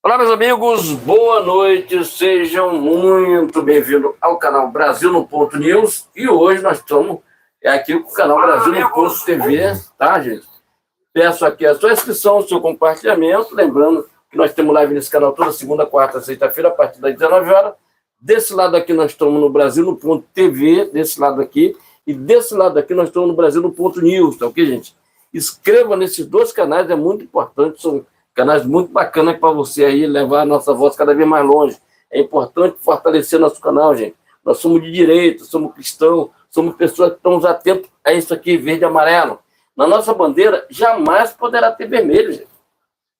Olá, meus amigos, boa noite, sejam muito bem-vindos ao canal Brasil no Ponto News. E hoje nós estamos aqui com o canal Brasil no Ponto TV, tá, gente? Peço aqui a sua inscrição, o seu compartilhamento. Lembrando que nós temos live nesse canal toda segunda, quarta, sexta-feira, a partir das 19 horas. Desse lado aqui nós estamos no Brasil no Ponto TV, desse lado aqui. E desse lado aqui nós estamos no Brasil no Ponto News, tá ok, gente? Inscreva nesses dois canais, é muito importante, são canais muito bacanas para você aí levar a nossa voz cada vez mais longe. É importante fortalecer nosso canal, gente. Nós somos de direita, somos cristãos, somos pessoas que estamos atentos a isso aqui, verde e amarelo. Na nossa bandeira, jamais poderá ter vermelho, gente.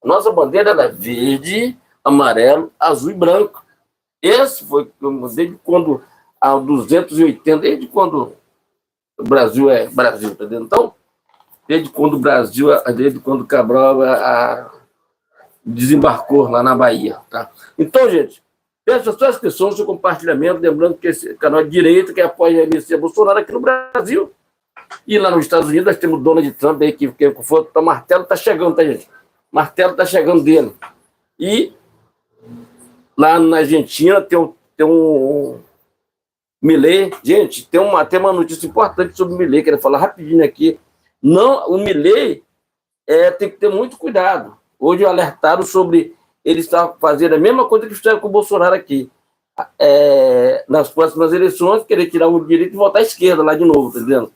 A nossa bandeira é verde, amarelo, azul e branco. Esse foi, desde quando, há 280, desde quando o Brasil é Brasil, tá entendendo? Então, desde quando o Brasil, desde quando o Cabral desembarcou lá na Bahia, tá? Então, gente, peço a sua inscrição, seu compartilhamento, lembrando que esse canal é de direita, que apoia a MC Bolsonaro aqui no Brasil. E lá nos Estados Unidos nós temos Donald Trump aí, que foi, o martelo tá chegando, tá, gente? O martelo tá chegando dele. E lá na Argentina tem um Milei. Gente, tem uma notícia importante sobre o Milei, quero falar rapidinho aqui. Não, o Milei tem que ter muito cuidado. Hoje alertaram sobre ele estar fazendo a mesma coisa que fizeram com o Bolsonaro aqui. Nas próximas eleições, querer tirar o direito e votar à esquerda lá de novo, tá entendendo?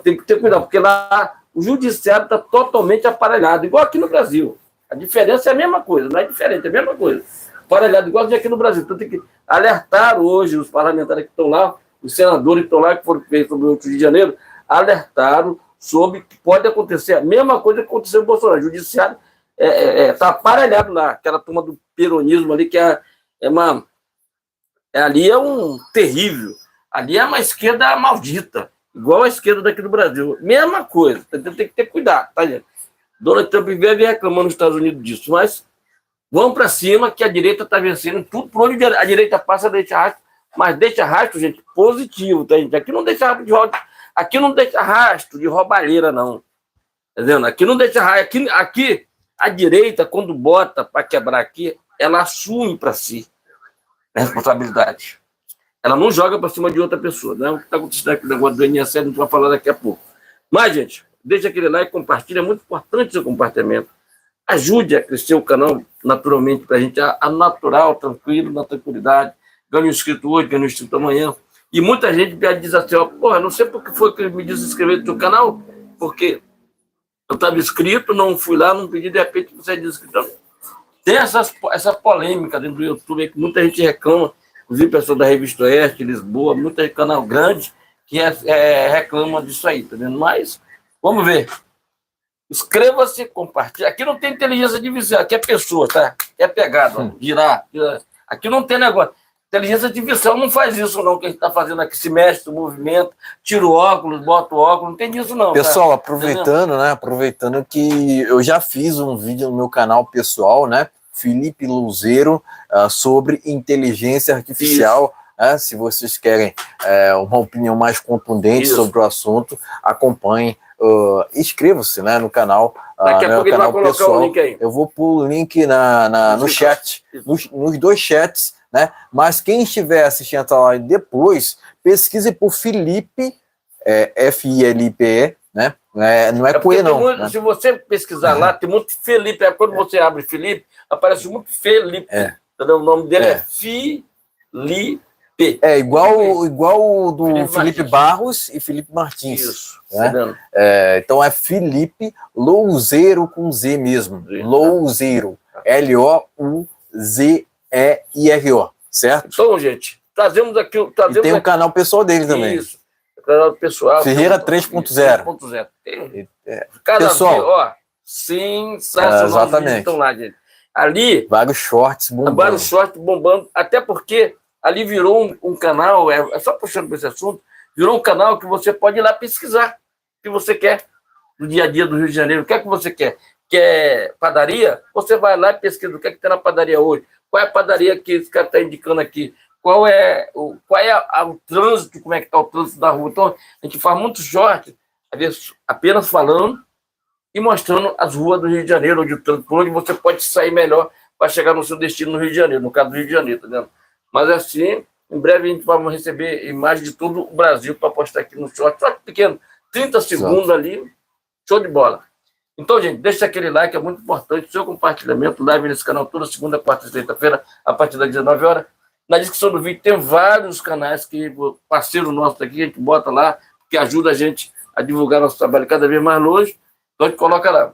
Tem que ter cuidado, porque lá o judiciário está totalmente aparelhado, igual aqui no Brasil. A diferença é a mesma coisa, não é diferente, é a mesma coisa. Aparelhado igual aqui no Brasil. Então tem que alertar hoje os parlamentares que estão lá, os senadores que estão lá, que foram feitos sobre o 8 de janeiro, alertaram sobre que pode acontecer a mesma coisa que aconteceu no Bolsonaro. O judiciário está aparelhado lá, aquela turma do peronismo ali, que ali é um terrível. Ali é uma esquerda maldita, igual a esquerda daqui do Brasil. Mesma coisa, tem que ter cuidado, tá, gente? Donald Trump vive reclamando nos Estados Unidos disso, mas vamos para cima, que a direita está vencendo tudo por onde a direita passa, deixa rastro, mas deixa rastro, gente, positivo, tá, gente? Aqui não deixa rastro de roda, aqui não deixa rastro de roubalheira, não. Tá vendo? Aqui não deixa rastro, aqui a direita, quando bota para quebrar aqui, ela assume para si a responsabilidade. Ela não joga para cima de outra pessoa. Né? O que está acontecendo aqui, o negócio do INSS, a gente vai falar daqui a pouco. Mas, gente, deixa aquele like, compartilha, é muito importante o seu compartilhamento. Ajude a crescer o canal naturalmente, para a gente, natural, tranquilo, na tranquilidade. Ganhe um inscrito hoje, ganhe um inscrito amanhã. E muita gente diz assim, porra, não sei por que foi que me desinscrever do seu canal, porque eu estava inscrito, não fui lá, não pedi, de repente você é desinscrito. Tem essa polêmica dentro do YouTube, que muita gente reclama, inclusive pessoas da Revista Oeste, Lisboa, muita canal grande, que reclama disso aí, tá vendo? Mas, vamos ver. Inscreva-se, compartilhe. Aqui não tem inteligência artificial, aqui é pessoa, tá? Aqui é pegada, girar. Aqui não tem negócio. Inteligência artificial não faz isso, não, que a gente está fazendo aqui, se mexe, movimento, tira o óculos, bota o óculos, não tem disso, não. Pessoal, tá? Aproveitando que eu já fiz um vídeo no meu canal pessoal, né, Felipe Louzeiro, sobre inteligência artificial. Se vocês querem uma opinião mais contundente sobre o assunto, acompanhem. Inscreva-se, né, no canal. Daqui a pouco ele vai colocar pessoal. O link aí. Eu vou pôr o link no chat, nos dois chats, né? Mas quem estiver assistindo essa live depois, pesquise por Felipe, F-I-L-I-P-E, né? Não é Coelho, não. Né? Se você pesquisar lá, tem muito Felipe. Quando você abre Felipe, aparece muito Felipe. O nome dele é Felipe. Igual o do Felipe Barros e Felipe Martins. Isso. Né? Então é Felipe Louzeiro com Z mesmo. Louzeiro. L-O-U-Z-E-I-R-O. Certo? Então, gente, trazemos aqui. E tem o canal pessoal dele também. Isso. O canal pessoal. Ferreira 3.0. 3.0. Cada pessoal, dia, sensacional. Exatamente. Estão lá, gente. Ali. Vários shorts bombando. Até porque ali virou um canal, só puxando para esse assunto, virou um canal que você pode ir lá pesquisar o que você quer no dia a dia do Rio de Janeiro. O que é que você quer? Quer padaria? Você vai lá e pesquisa o que é que tem na padaria hoje. Qual é a padaria que esse cara está indicando aqui? Qual é o trânsito, como é que está o trânsito da rua? Então, a gente faz muitos shorts, às vezes apenas falando e mostrando as ruas do Rio de Janeiro, por onde você pode sair melhor para chegar no seu destino no Rio de Janeiro, no caso do Rio de Janeiro, tá vendo? Mas assim, em breve a gente vai receber imagens de todo o Brasil para postar aqui no short pequeno, 30 segundos ali, show de bola. Então, gente, deixa aquele like, é muito importante, seu compartilhamento, live nesse canal toda segunda, quarta e sexta-feira, a partir das 19 horas. Na descrição do vídeo tem vários canais que parceiro nosso aqui, a gente bota lá, que ajuda a gente a divulgar nosso trabalho cada vez mais longe, então a gente coloca lá.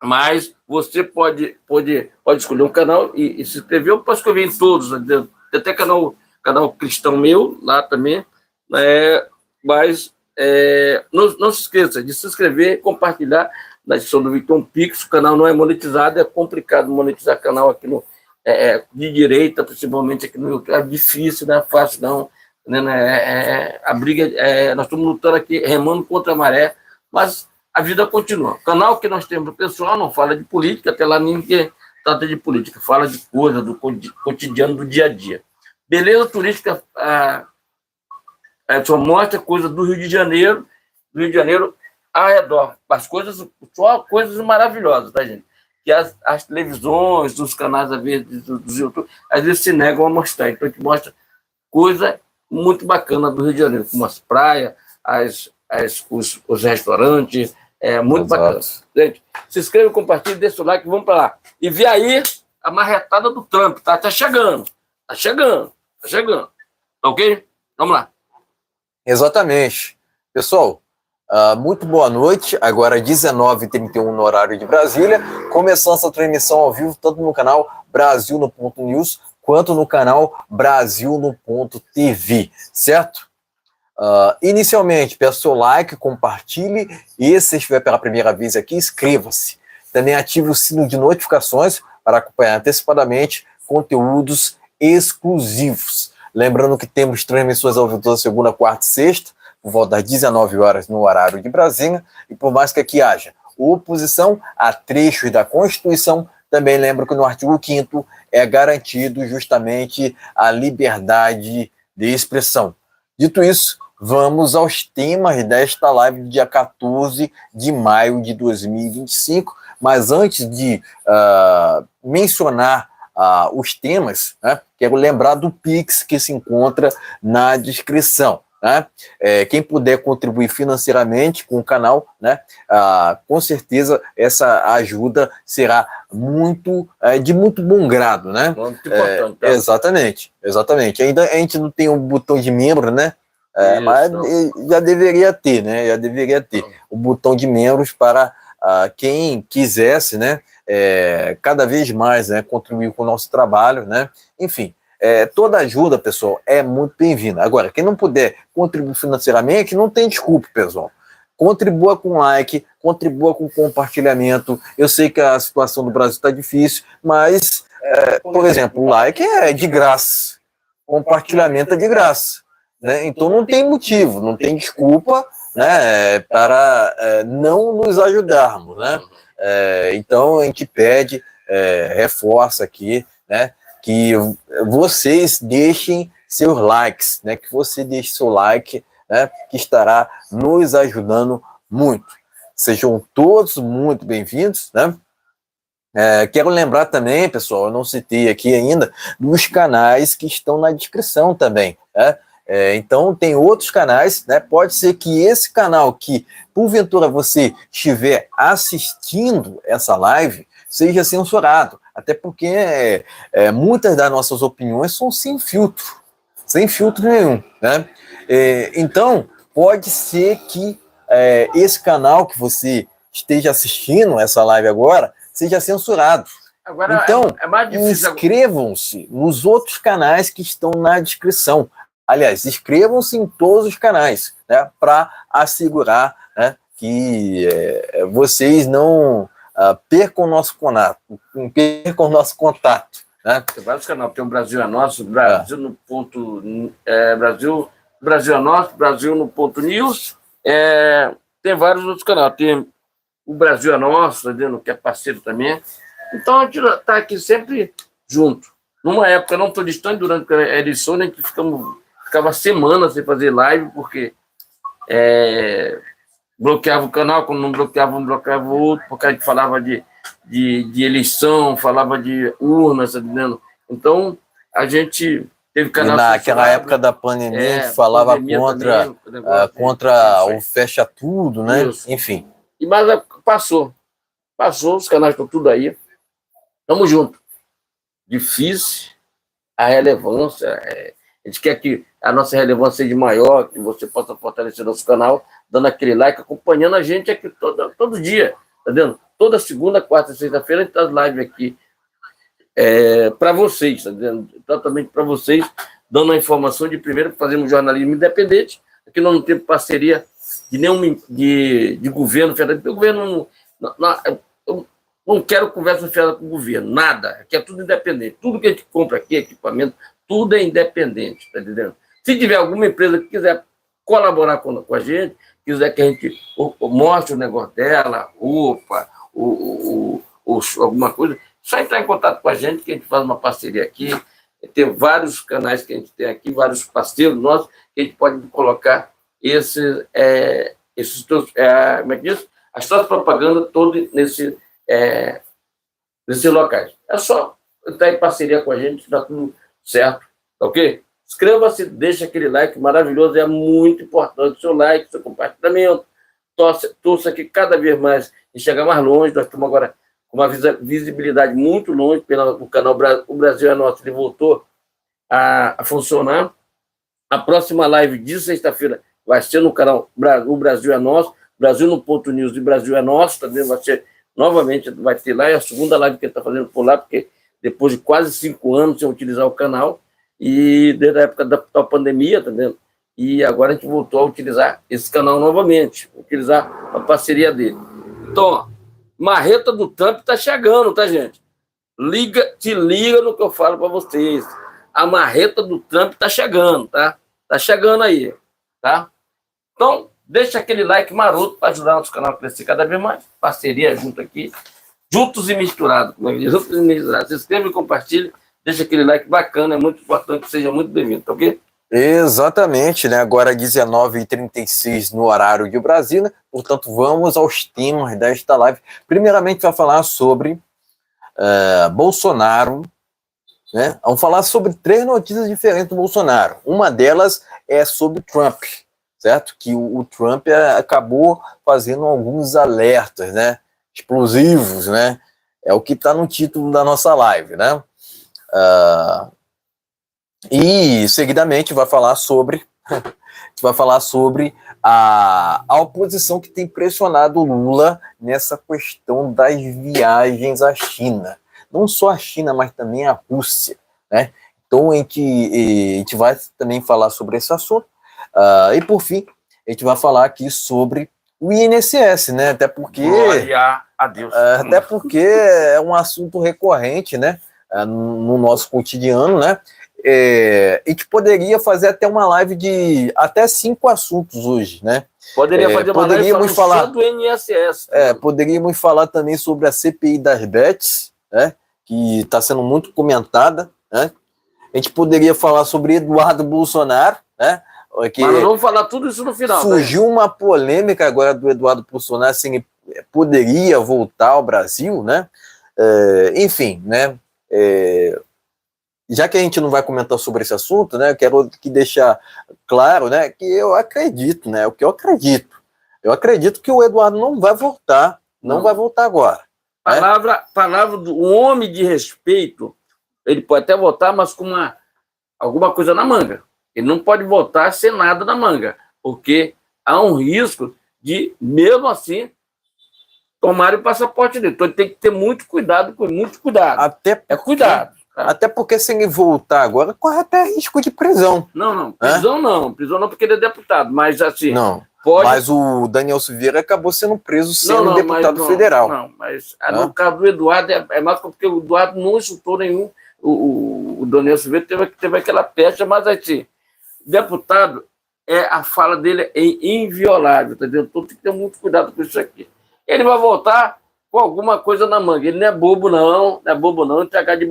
Mas você pode escolher um canal e se inscrever, eu posso escrever em todos, tem até canal cristão meu lá também, mas não se esqueça de se inscrever, compartilhar. Na edição do Victor Pix, o canal não é monetizado, é complicado monetizar canal aqui de direita, principalmente aqui no YouTube, é difícil, não é fácil não, né? A briga, nós estamos lutando aqui, remando contra a maré, mas a vida continua. O canal que nós temos, o pessoal não fala de política, até lá ninguém trata de política, fala de coisa do cotidiano, do dia a dia. Beleza turística só mostra coisa do Rio de Janeiro, ao redor, só coisas maravilhosas, tá, gente? Que as televisões, os canais, às vezes, dos YouTube, às vezes se negam a mostrar. Então, a gente mostra coisa muito bacana do Rio de Janeiro, como as praias, os restaurantes, muito bacana. Gente, se inscreva, compartilhe, deixa o like, vamos para lá. E vê aí a marretada do Trump, tá chegando, tá chegando. Tá ok? Vamos lá. Exatamente. Pessoal, muito boa noite, agora 19h31 no horário de Brasília, começando essa transmissão ao vivo, tanto no canal Brasil no Ponto News, quanto no canal Brasil no Ponto TV, certo? Inicialmente, peço seu like, compartilhe, e se estiver pela primeira vez aqui, inscreva-se. Também ative o sino de notificações para acompanhar antecipadamente conteúdos exclusivos. Lembrando que temos transmissões ao vivo toda segunda, quarta e sexta, por volta das 19 horas no horário de Brasília, e por mais que aqui haja oposição a trechos da Constituição, também lembro que no artigo 5º é garantido justamente a liberdade de expressão. Dito isso, vamos aos temas desta live do dia 14 de maio de 2025, mas antes de mencionar os temas, né, quero lembrar do Pix que se encontra na descrição. Né? Quem puder contribuir financeiramente com o canal, né, com certeza essa ajuda será de muito bom grado, né? Muito importante. Tá? Exatamente. Ainda a gente não tem o botão de membro, né? Mas já deveria ter, né? O botão de membros para quem quisesse, né? Cada vez mais, né? Contribuir com o nosso trabalho, né? Enfim. Toda ajuda, pessoal, é muito bem-vinda. Agora, quem não puder contribuir financeiramente, não tem desculpa, pessoal. Contribua com like, contribua com compartilhamento. Eu sei que a situação do Brasil está difícil, mas, por exemplo, o like é de graça, compartilhamento é de graça, né? Então não tem motivo, não tem desculpa, né, para não nos ajudarmos, né? Então a gente pede, reforça aqui, né, que vocês deixem seus likes, né? Que você deixe seu like, né? Que estará nos ajudando muito. Sejam todos muito bem-vindos, né? Quero lembrar também, pessoal, eu não citei aqui ainda, dos canais que estão na descrição também, né? Então tem outros canais, né? Pode ser que esse canal que, porventura, você estiver assistindo essa live, seja censurado. Até porque muitas das nossas opiniões são sem filtro nenhum, né? Então, pode ser que esse canal que você esteja assistindo essa live agora seja censurado. Agora, então, mais difícil. Inscrevam-se nos outros canais que estão na descrição. Aliás, inscrevam-se em todos os canais, né? Para assegurar, né, que vocês não percam o nosso contato. Né? Tem vários canais, tem o Brasil é Nosso, Brasil no ponto. Brasil é Nosso, Brasil no ponto News. Tem vários outros canais. Tem o Brasil é Nosso, que é parceiro também. Então a gente está aqui sempre junto. Numa época não tão distante, durante a eleição, a gente ficava semanas sem fazer live, porque bloqueava o canal, quando não bloqueava um, bloqueava o outro, porque a gente falava de de eleição, falava de urnas, tá entendendo? Então, a gente teve E canal naquela censurado, época da pandemia, a gente falava pandemia contra, também, o negócio, contra isso o aí. fecha tudo, né? Isso. Enfim. Mas passou, os canais estão tudo aí. Tamo junto. Difícil a relevância. A gente quer que a nossa relevância seja maior, que você possa fortalecer nosso canal, dando aquele like, acompanhando a gente aqui todo dia, tá vendo? Toda segunda, quarta e sexta-feira a gente faz live aqui para vocês, tá vendo? Totalmente para vocês, dando a informação de primeiro que fazemos jornalismo independente, aqui nós não temos parceria de nenhum de governo federal, porque o governo eu não quero conversa fiada com o governo, nada, aqui é tudo independente, tudo que a gente compra aqui, equipamento, tudo é independente, tá entendendo? Se tiver alguma empresa que quiser colaborar com a gente, quiser que a gente mostre o negócio dela, alguma coisa, só entrar em contato com a gente, que a gente faz uma parceria aqui. Tem vários canais que a gente tem aqui, vários parceiros nossos, que a gente pode colocar como é que diz? As suas propagandas todas nesses locais. É só estar em parceria com a gente, está tudo certo, tá ok? Inscreva-se, deixa aquele like maravilhoso, é muito importante o seu like, seu compartilhamento, torça que cada vez mais e chegar mais longe. Nós estamos agora com uma visibilidade muito longe pelo canal O Brasil é Nosso, ele voltou a funcionar. A próxima live de sexta-feira vai ser no canal O Brasil é Nosso, Brasil no Ponto News e Brasil é Nosso, também vai ser novamente, vai ter lá, é a segunda live que ele está fazendo por lá, porque depois de quase 5 anos sem utilizar o canal, e desde a época da pandemia, tá vendo? E agora a gente voltou a utilizar esse canal novamente, utilizar a parceria dele. Então, ó, marreta do Trump tá chegando, tá, gente? Te liga no que eu falo para vocês. A marreta do Trump tá chegando, tá? Tá chegando aí, tá? Então, deixa aquele like maroto para ajudar nosso canal a crescer cada vez mais. Parceria junto aqui, juntos e misturados. Juntos e misturados. Se inscreva e compartilhe. Deixa aquele like bacana, é muito importante, seja muito bem-vindo, tá ok? Exatamente, né? Agora 19h36 no horário de Brasília, portanto, vamos aos temas desta live. Primeiramente, vai falar sobre Bolsonaro, né? Vamos falar sobre 3 notícias diferentes do Bolsonaro. Uma delas é sobre Trump, certo? Que o Trump acabou fazendo alguns alertas, né? Explosivos, né? É o que está no título da nossa live, né? E seguidamente vai falar sobre a oposição que tem pressionado o Lula nessa questão das viagens à China. Não só a China, mas também a Rússia, né? Então a gente vai também falar sobre esse assunto. E por fim, a gente vai falar aqui sobre o INSS, né? Até porque glória a Deus. Até porque é um assunto recorrente, né? No nosso cotidiano, né? A gente poderia fazer até uma live de até 5 assuntos hoje, né? Poderia fazer uma live falar só do INSS. Poderíamos falar também sobre a CPI das bets, né? Que está sendo muito comentada, né? A gente poderia falar sobre Eduardo Bolsonaro, né? Mas nós vamos falar tudo isso no final. Surgiu uma polêmica agora do Eduardo Bolsonaro, se ele poderia voltar ao Brasil, né? Enfim, né? Já que a gente não vai comentar sobre esse assunto, né? Eu quero deixar claro, né? Que eu acredito, né? O que eu acredito. Eu acredito que o Eduardo não vai voltar, não vai voltar agora. Palavra do homem de respeito, ele pode até voltar, mas com alguma coisa na manga. Ele não pode voltar sem nada na manga, porque há um risco de, mesmo assim, tomar o passaporte dele. Então ele tem que ter muito cuidado, muito cuidado. Cuidado. Tá? Até porque se ele voltar agora, corre até risco de prisão. Não. Prisão não, porque ele é deputado, mas assim... Não, pode... mas o Daniel Silveira acabou sendo preso sendo deputado federal. Não, mas no caso do Eduardo é mais porque o Eduardo não chutou nenhum. O Daniel Silveira teve aquela pecha, mas assim, deputado, a fala dele é inviolável, entendeu? Então tem que ter muito cuidado com isso aqui. Ele vai voltar com alguma coisa na manga. Ele não é bobo, entregar de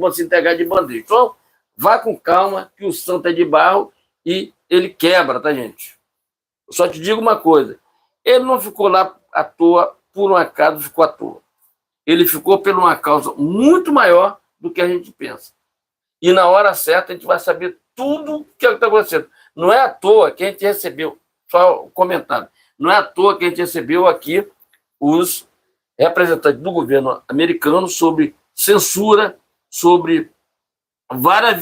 bandeja. Então, vá com calma, que o santo é de barro e ele quebra, tá, gente? Eu só te digo uma coisa. Ele não ficou lá à toa, por um acaso ficou à toa. ele ficou por uma causa muito maior do que a gente pensa. E na hora certa a gente vai saber tudo o que está acontecendo. Não é à toa que a gente recebeu, só um comentário, não é à toa que a gente recebeu aqui os representantes do governo americano sobre censura, sobre várias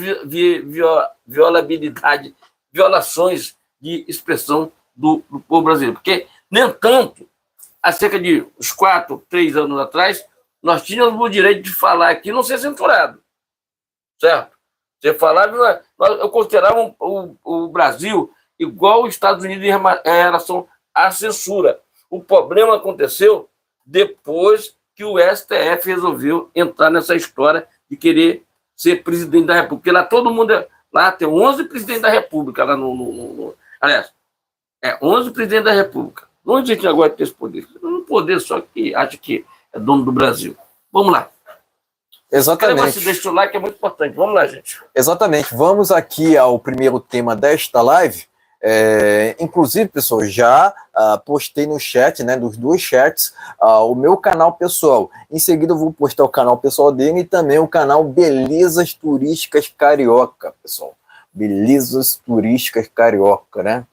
violações de expressão do povo brasileiro. Porque, no entanto, há cerca de uns 3 anos atrás, nós tínhamos o direito de falar aqui e não ser censurado. Certo? Você falava, eu considerava o Brasil igual os Estados Unidos em relação à censura. O problema aconteceu depois que o STF resolveu entrar nessa história de querer ser presidente da República. Porque lá todo mundo... Lá tem 11 presidentes da República. Lá aliás, 11 presidentes da República. Não existe agora ter esse poder. Um poder só que acha que é dono do Brasil. Vamos lá. Exatamente. Deixa o like, é muito importante. Vamos lá, gente. Exatamente. Vamos aqui ao primeiro tema desta live. Inclusive, pessoal, já postei no chat, né, dos 2 chats, o meu canal pessoal. Em seguida, eu vou postar o canal pessoal dele e também o canal Belezas Turísticas Carioca, pessoal. Belezas Turísticas Carioca, né?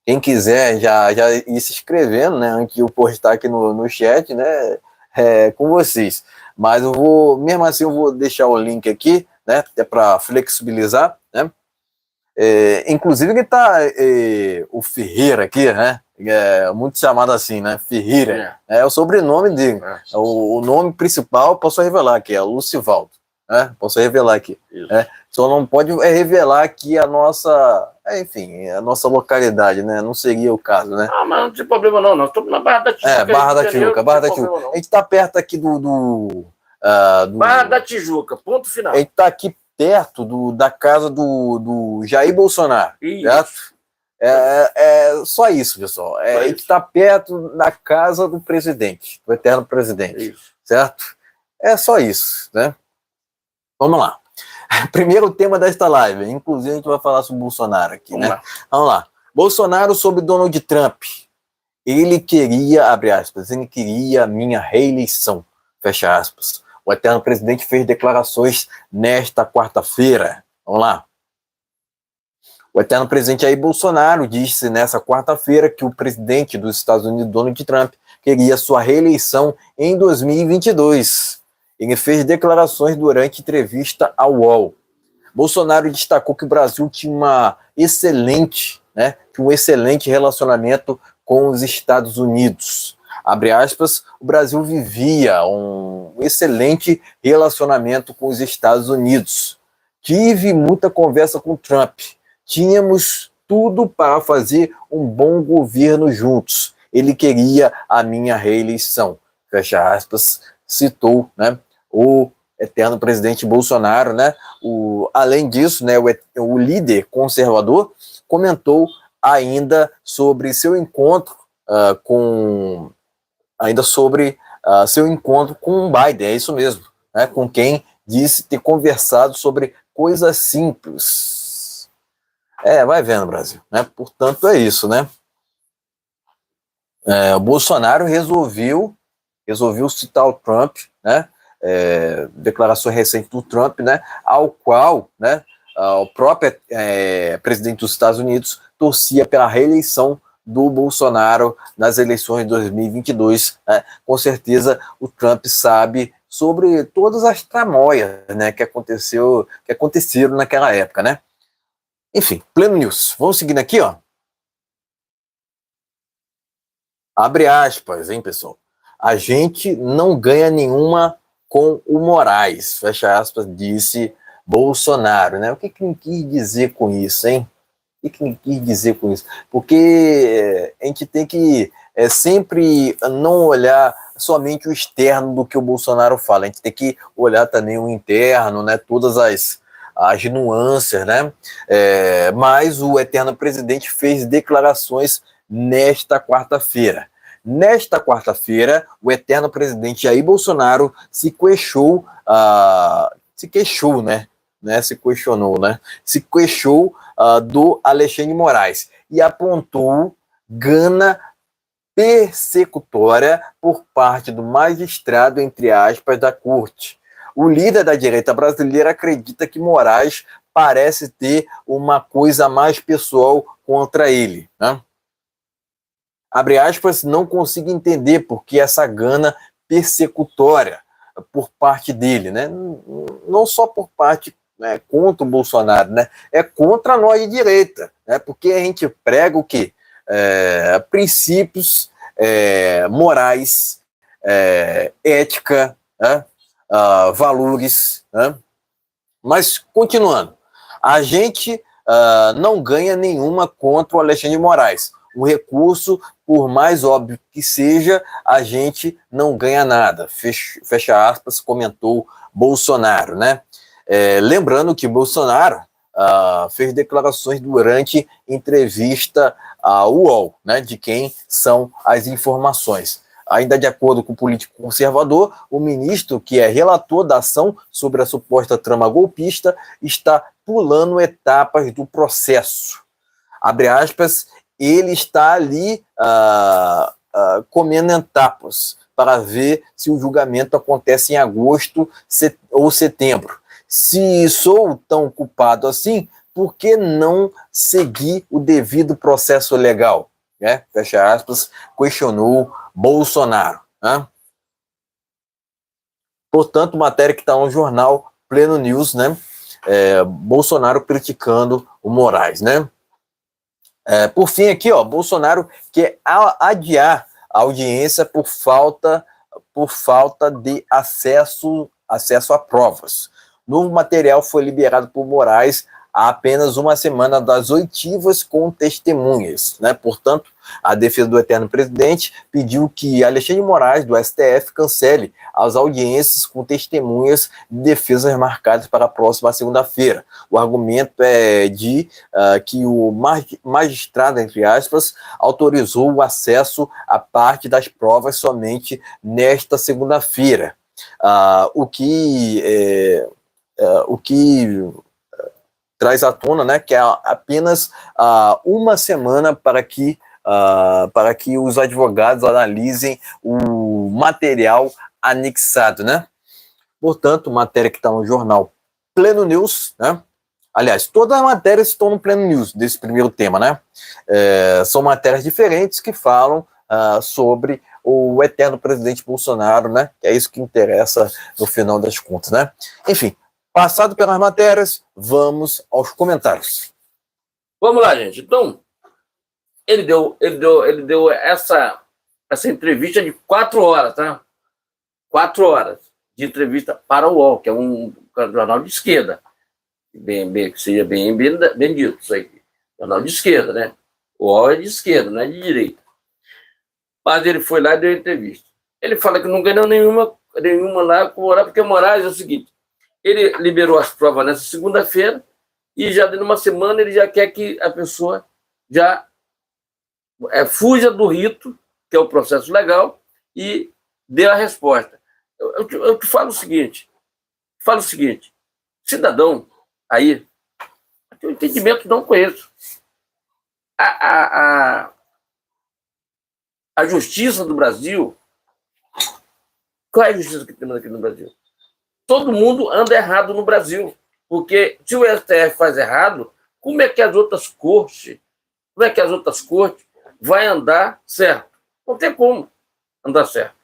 Quem quiser já ir se inscrevendo, né, antes de eu postar aqui no chat, né, com vocês. Mas eu vou, mesmo assim, eu vou deixar o link aqui, né, até para flexibilizar, né. Inclusive ele tá o Ferreira aqui, né, muito chamado assim, né, Ferreira, é o sobrenome dele, o nome principal posso revelar aqui, é Lucivaldo, né, posso revelar aqui, só não pode revelar aqui a nossa, enfim, a nossa localidade, né, não seria o caso, né. Ah, mas não tem problema não, nós estamos na Barra da Tijuca. Barra da Tijuca, Barra da Tijuca. A gente tá perto aqui do Barra da Tijuca, ponto final. A gente tá aqui perto da casa do Jair Bolsonaro, certo? Só isso, pessoal. A gente está perto da casa do presidente, do eterno presidente, certo? É só isso, né? Vamos lá. Primeiro tema desta live, inclusive a gente vai falar sobre o Bolsonaro aqui, né? Vamos lá. Bolsonaro sobre Donald Trump. Ele queria, abre aspas, ele queria a minha reeleição, fecha aspas. O eterno presidente fez declarações nesta quarta-feira. Vamos lá. O eterno presidente Jair Bolsonaro disse nessa quarta-feira que o presidente dos Estados Unidos, Donald Trump, queria sua reeleição em 2022. Ele fez declarações durante entrevista ao UOL. Bolsonaro destacou que o Brasil tinha um excelente relacionamento com os Estados Unidos. Abre aspas, o Brasil vivia um excelente relacionamento com os Estados Unidos. Tive muita conversa com Trump. Tínhamos tudo para fazer um bom governo juntos. Ele queria a minha reeleição. Fecha aspas, citou, né, o eterno presidente Bolsonaro, né? Além disso, né, o líder conservador comentou ainda sobre seu encontro seu encontro com o Biden, é isso mesmo, né, com quem disse ter conversado sobre coisas simples. Vai vendo, Brasil, né? Portanto, é isso, né? O Bolsonaro resolveu citar o Trump, né? Declaração recente do Trump, né? Ao qual, né, o próprio presidente dos Estados Unidos torcia pela reeleição do Bolsonaro nas eleições de 2022. Né? Com certeza o Trump sabe sobre todas as tramóias, né, que aconteceram naquela época, né? Enfim, Pleno News. Vamos seguindo aqui, ó. Abre aspas, hein, pessoal. A gente não ganha nenhuma com o Moraes, fecha aspas, disse Bolsonaro, né? O que ele quis dizer com isso, hein? O que ele quis dizer com isso? Porque a gente tem que sempre não olhar somente o externo do que o Bolsonaro fala, a gente tem que olhar também o interno, né? Todas as nuances, né? Mas o eterno presidente fez declarações nesta quarta-feira. Nesta quarta-feira, o eterno presidente Jair Bolsonaro se questionou, do Alexandre de Moraes e apontou Gana persecutória por parte do magistrado, entre aspas, da corte. O líder da direita brasileira acredita que Moraes parece ter uma coisa mais pessoal contra ele, né? Abre aspas, não consigo entender por que essa gana persecutória por parte dele, né? Não só por parte, né, contra o Bolsonaro, né? É contra nós de direita, né? Porque a gente prega o quê? Princípios morais, ética, né? Valores, né? Mas, continuando, a gente não ganha nenhuma contra o Alexandre de Moraes. O recurso, por mais óbvio que seja, a gente não ganha nada. Fecha aspas, comentou Bolsonaro, né? Lembrando que Bolsonaro fez declarações durante entrevista ao UOL, né? De quem são as informações. Ainda de acordo com o político conservador, o ministro, que é relator da ação sobre a suposta trama golpista, está pulando etapas do processo. Abre aspas, ele está ali comendo etapas para ver se o julgamento acontece em agosto ou setembro. Se sou tão culpado assim, por que não seguir o devido processo legal? Fecha aspas, questionou Bolsonaro. Né? Portanto, matéria que está no jornal Pleno News, né? Bolsonaro criticando o Moraes, né? Por fim aqui, ó, Bolsonaro quer adiar a audiência por falta de acesso a provas. Novo material foi liberado por Moraes há apenas uma semana das oitivas com testemunhas, né? Portanto, a defesa do eterno presidente pediu que Alexandre de Moraes, do STF, cancele as audiências com testemunhas de defesas marcadas para a próxima segunda-feira. O argumento é que o magistrado, entre aspas, autorizou o acesso a parte das provas somente nesta segunda-feira, o que traz à tona, né, que é apenas uma semana para que os advogados analisem o material anexado, né? Portanto, matéria que está no jornal Pleno News, né? Aliás, todas as matérias estão no Pleno News desse primeiro tema, né? São matérias diferentes que falam sobre o eterno presidente Bolsonaro, né? Que é isso que interessa no final das contas, né? Enfim, passado pelas matérias, vamos aos comentários. Vamos lá, gente. Então, ele deu essa entrevista de 4 horas, tá? 4 horas de entrevista para o UOL, que é um jornal de esquerda. Que seja bem dito isso aí. Jornal de esquerda, né? O UOL é de esquerda, não é de direita. Mas ele foi lá e deu entrevista. Ele fala que não ganhou nenhuma lá com o Moraes, porque o Moraes é o seguinte, ele liberou as provas nessa segunda-feira e já dentro de uma semana ele já quer que a pessoa já fuja do rito, que é o processo legal, e dê a resposta. Eu te falo o seguinte, cidadão aí, tem um entendimento, não conheço. A justiça do Brasil, qual é a justiça que temos aqui no Brasil? Todo mundo anda errado no Brasil, porque se o STF faz errado, como é que as outras cortes vai andar certo? Não tem como andar certo.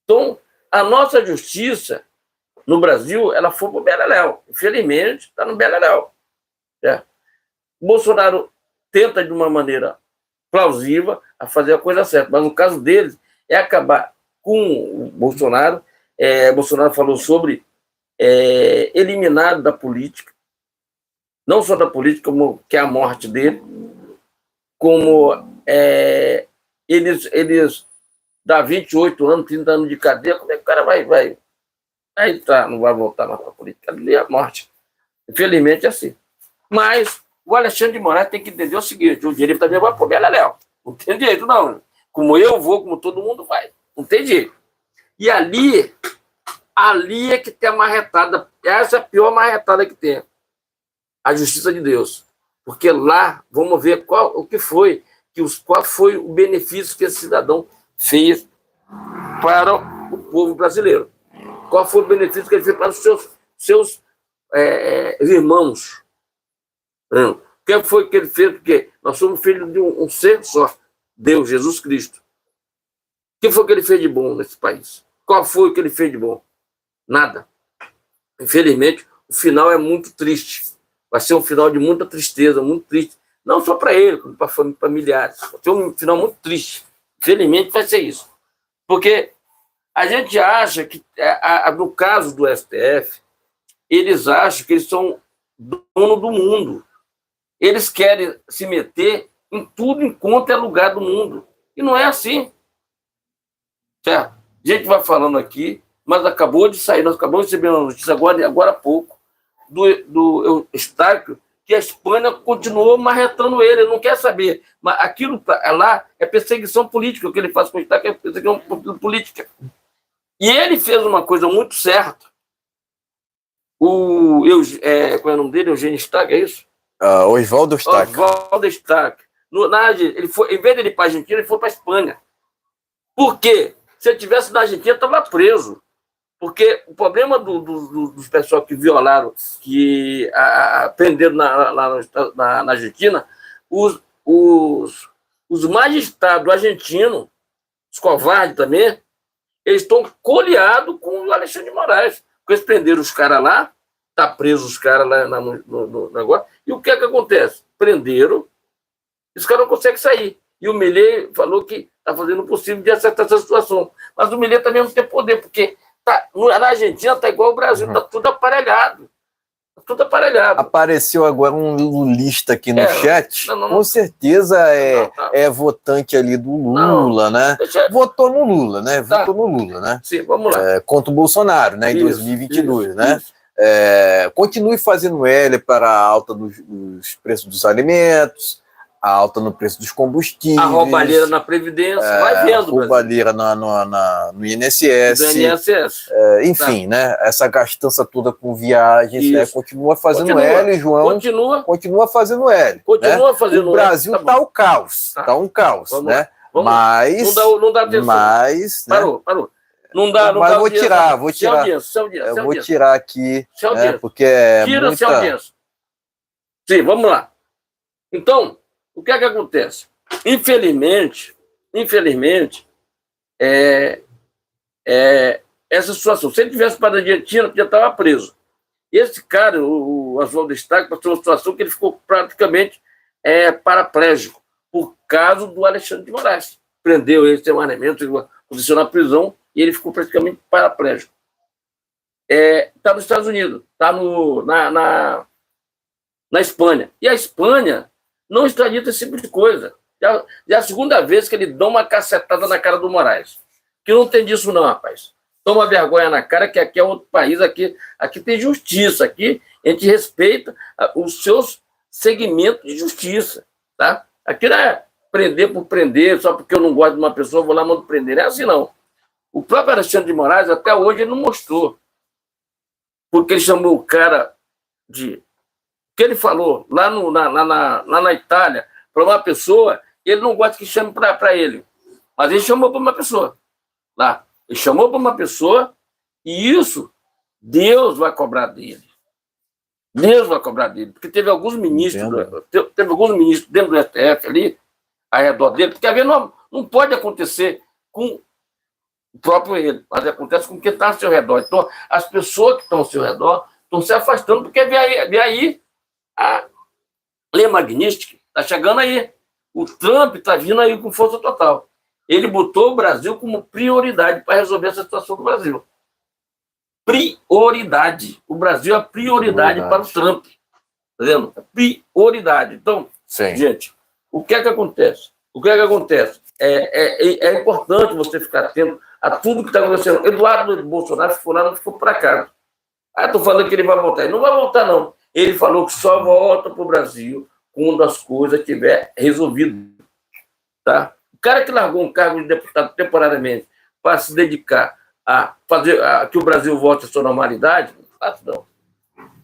Então, a nossa justiça no Brasil, ela foi para o beleléu. Infelizmente, está no beleléu. O Bolsonaro tenta, de uma maneira plausível, a fazer a coisa certa, mas no caso deles é acabar com o Bolsonaro. Bolsonaro falou sobre eliminado da política, não só da política, como que é a morte dele, como eles dá 28 anos, 30 anos de cadeia, como é que o cara vai entrar, não vai voltar mais para a política? Ali é a morte. Infelizmente é assim. Mas o Alexandre de Moraes tem que entender o seguinte, o direito também vai pro beleléu. Não tem jeito, não. Como eu vou, como todo mundo vai. Não tem jeito. E ali é que tem a marretada. Essa é a pior marretada que tem. A justiça de Deus. Porque lá, vamos ver o que foi qual foi o benefício que esse cidadão fez para o povo brasileiro. Qual foi o benefício que ele fez para os seus irmãos. O que foi que ele fez? Porque nós somos filhos de um ser só, Deus, Jesus Cristo. O que foi que ele fez de bom nesse país? Qual foi o que ele fez de bom? Nada. Infelizmente, o final é muito triste. Vai ser um final de muita tristeza, muito triste. Não só para ele, como para familiares. Vai ser um final muito triste. Infelizmente, vai ser isso. Porque a gente acha que, no caso do STF, eles acham que eles são dono do mundo. Eles querem se meter em tudo enquanto é lugar do mundo. E não é assim. Certo? A gente vai falando aqui, mas acabou de sair, nós acabamos de receber uma notícia agora há pouco, do Eustáquio, que a Espanha continuou marretando ele não quer saber. Mas aquilo lá é perseguição política, o que ele faz com o Eustáquio é perseguição política. E ele fez uma coisa muito certa. Qual é o nome dele? Eugênio Eustáquio, é isso? Oswaldo Eustáquio. Oswaldo Eustáquio. Ele foi, em vez de ele ir para a Argentina, ele foi para a Espanha. Por quê? Se ele estivesse na Argentina, estava preso. Porque o problema dos pessoal que violaram, que prenderam na Argentina, os magistrados argentinos, os covardes também, eles estão coleados com o Alexandre de Moraes. Porque eles prenderam os caras lá, tá preso os caras lá no negócio, e o que é que acontece? Prenderam, os caras não conseguem sair. E o Milei falou que está fazendo o possível de acertar essa situação. Mas o Milei também não tem poder, porque na Argentina está igual ao Brasil, está tudo aparelhado. Tá tudo aparelhado. Apareceu agora um lulista aqui no chat. Com certeza é votante ali do Lula, né? Votou no Lula, né? Votou no Lula, né? Sim, vamos lá. Contra o Bolsonaro, né? Em 2022, né? Continue fazendo L para a alta dos preços dos alimentos, a alta no preço dos combustíveis. A roubalheira na Previdência, vai vendo. A roubalheira no INSS. Enfim, né? Essa gastança toda com viagens, né? Continua fazendo L, João. Continua fazendo L. Continua fazendo L. O Brasil tá o caos. Tá um caos, né? Mas... Não dá atenção. Mas... Parou. Não dá. Mas vou tirar. Eu vou tirar aqui, porque é Tira essa audiência. Sim, vamos lá. Então, o que é que acontece? Infelizmente, essa situação. Se ele tivesse para a Argentina, já estava preso. E esse cara, o Oswaldo Eustáquio, passou uma situação que ele ficou praticamente paraplégico, por causa do Alexandre de Moraes. Prendeu ele, tem um armamento, posicionou na prisão, e ele ficou praticamente paraplégico. Está nos Estados Unidos, está na Espanha. E a Espanha não extradita esse tipo de coisa. Já é a segunda vez que ele dá uma cacetada na cara do Moraes. Que não tem disso não, rapaz. Toma vergonha na cara, que aqui é outro país, aqui tem justiça, aqui a gente respeita os seus segmentos de justiça, tá? Aqui não é prender por prender, só porque eu não gosto de uma pessoa, vou lá e mando prender. Não é assim, não. O próprio Alexandre de Moraes, até hoje, ele não mostrou. Porque ele chamou o cara de... O que ele falou lá na Itália para uma pessoa, ele não gosta que chame para ele. Mas ele chamou para uma pessoa. Lá. Ele chamou para uma pessoa e isso Deus vai cobrar dele. Deus vai cobrar dele. Porque teve alguns ministros dentro do STF ali, ao redor dele, porque a vez não pode acontecer com o próprio ele, mas acontece com quem está ao seu redor. Então, as pessoas que estão ao seu redor estão se afastando, porque vem aí a lei Magnitsky, está chegando aí. O Trump está vindo aí com força total. Ele botou o Brasil como prioridade para resolver essa situação do Brasil. Prioridade. O Brasil é prioridade para o Trump. Está vendo? Prioridade. Então, gente, o que é que acontece? É importante você ficar atento a tudo que está acontecendo. Eduardo Bolsonaro ficou lá, não ficou para cá. Estou falando que ele vai voltar. Ele não vai voltar, não. Ele falou que só volta para o Brasil quando as coisas estiver resolvidas. Tá? O cara que largou um cargo de deputado temporariamente para se dedicar a fazer que o Brasil volte à sua normalidade, não faz não.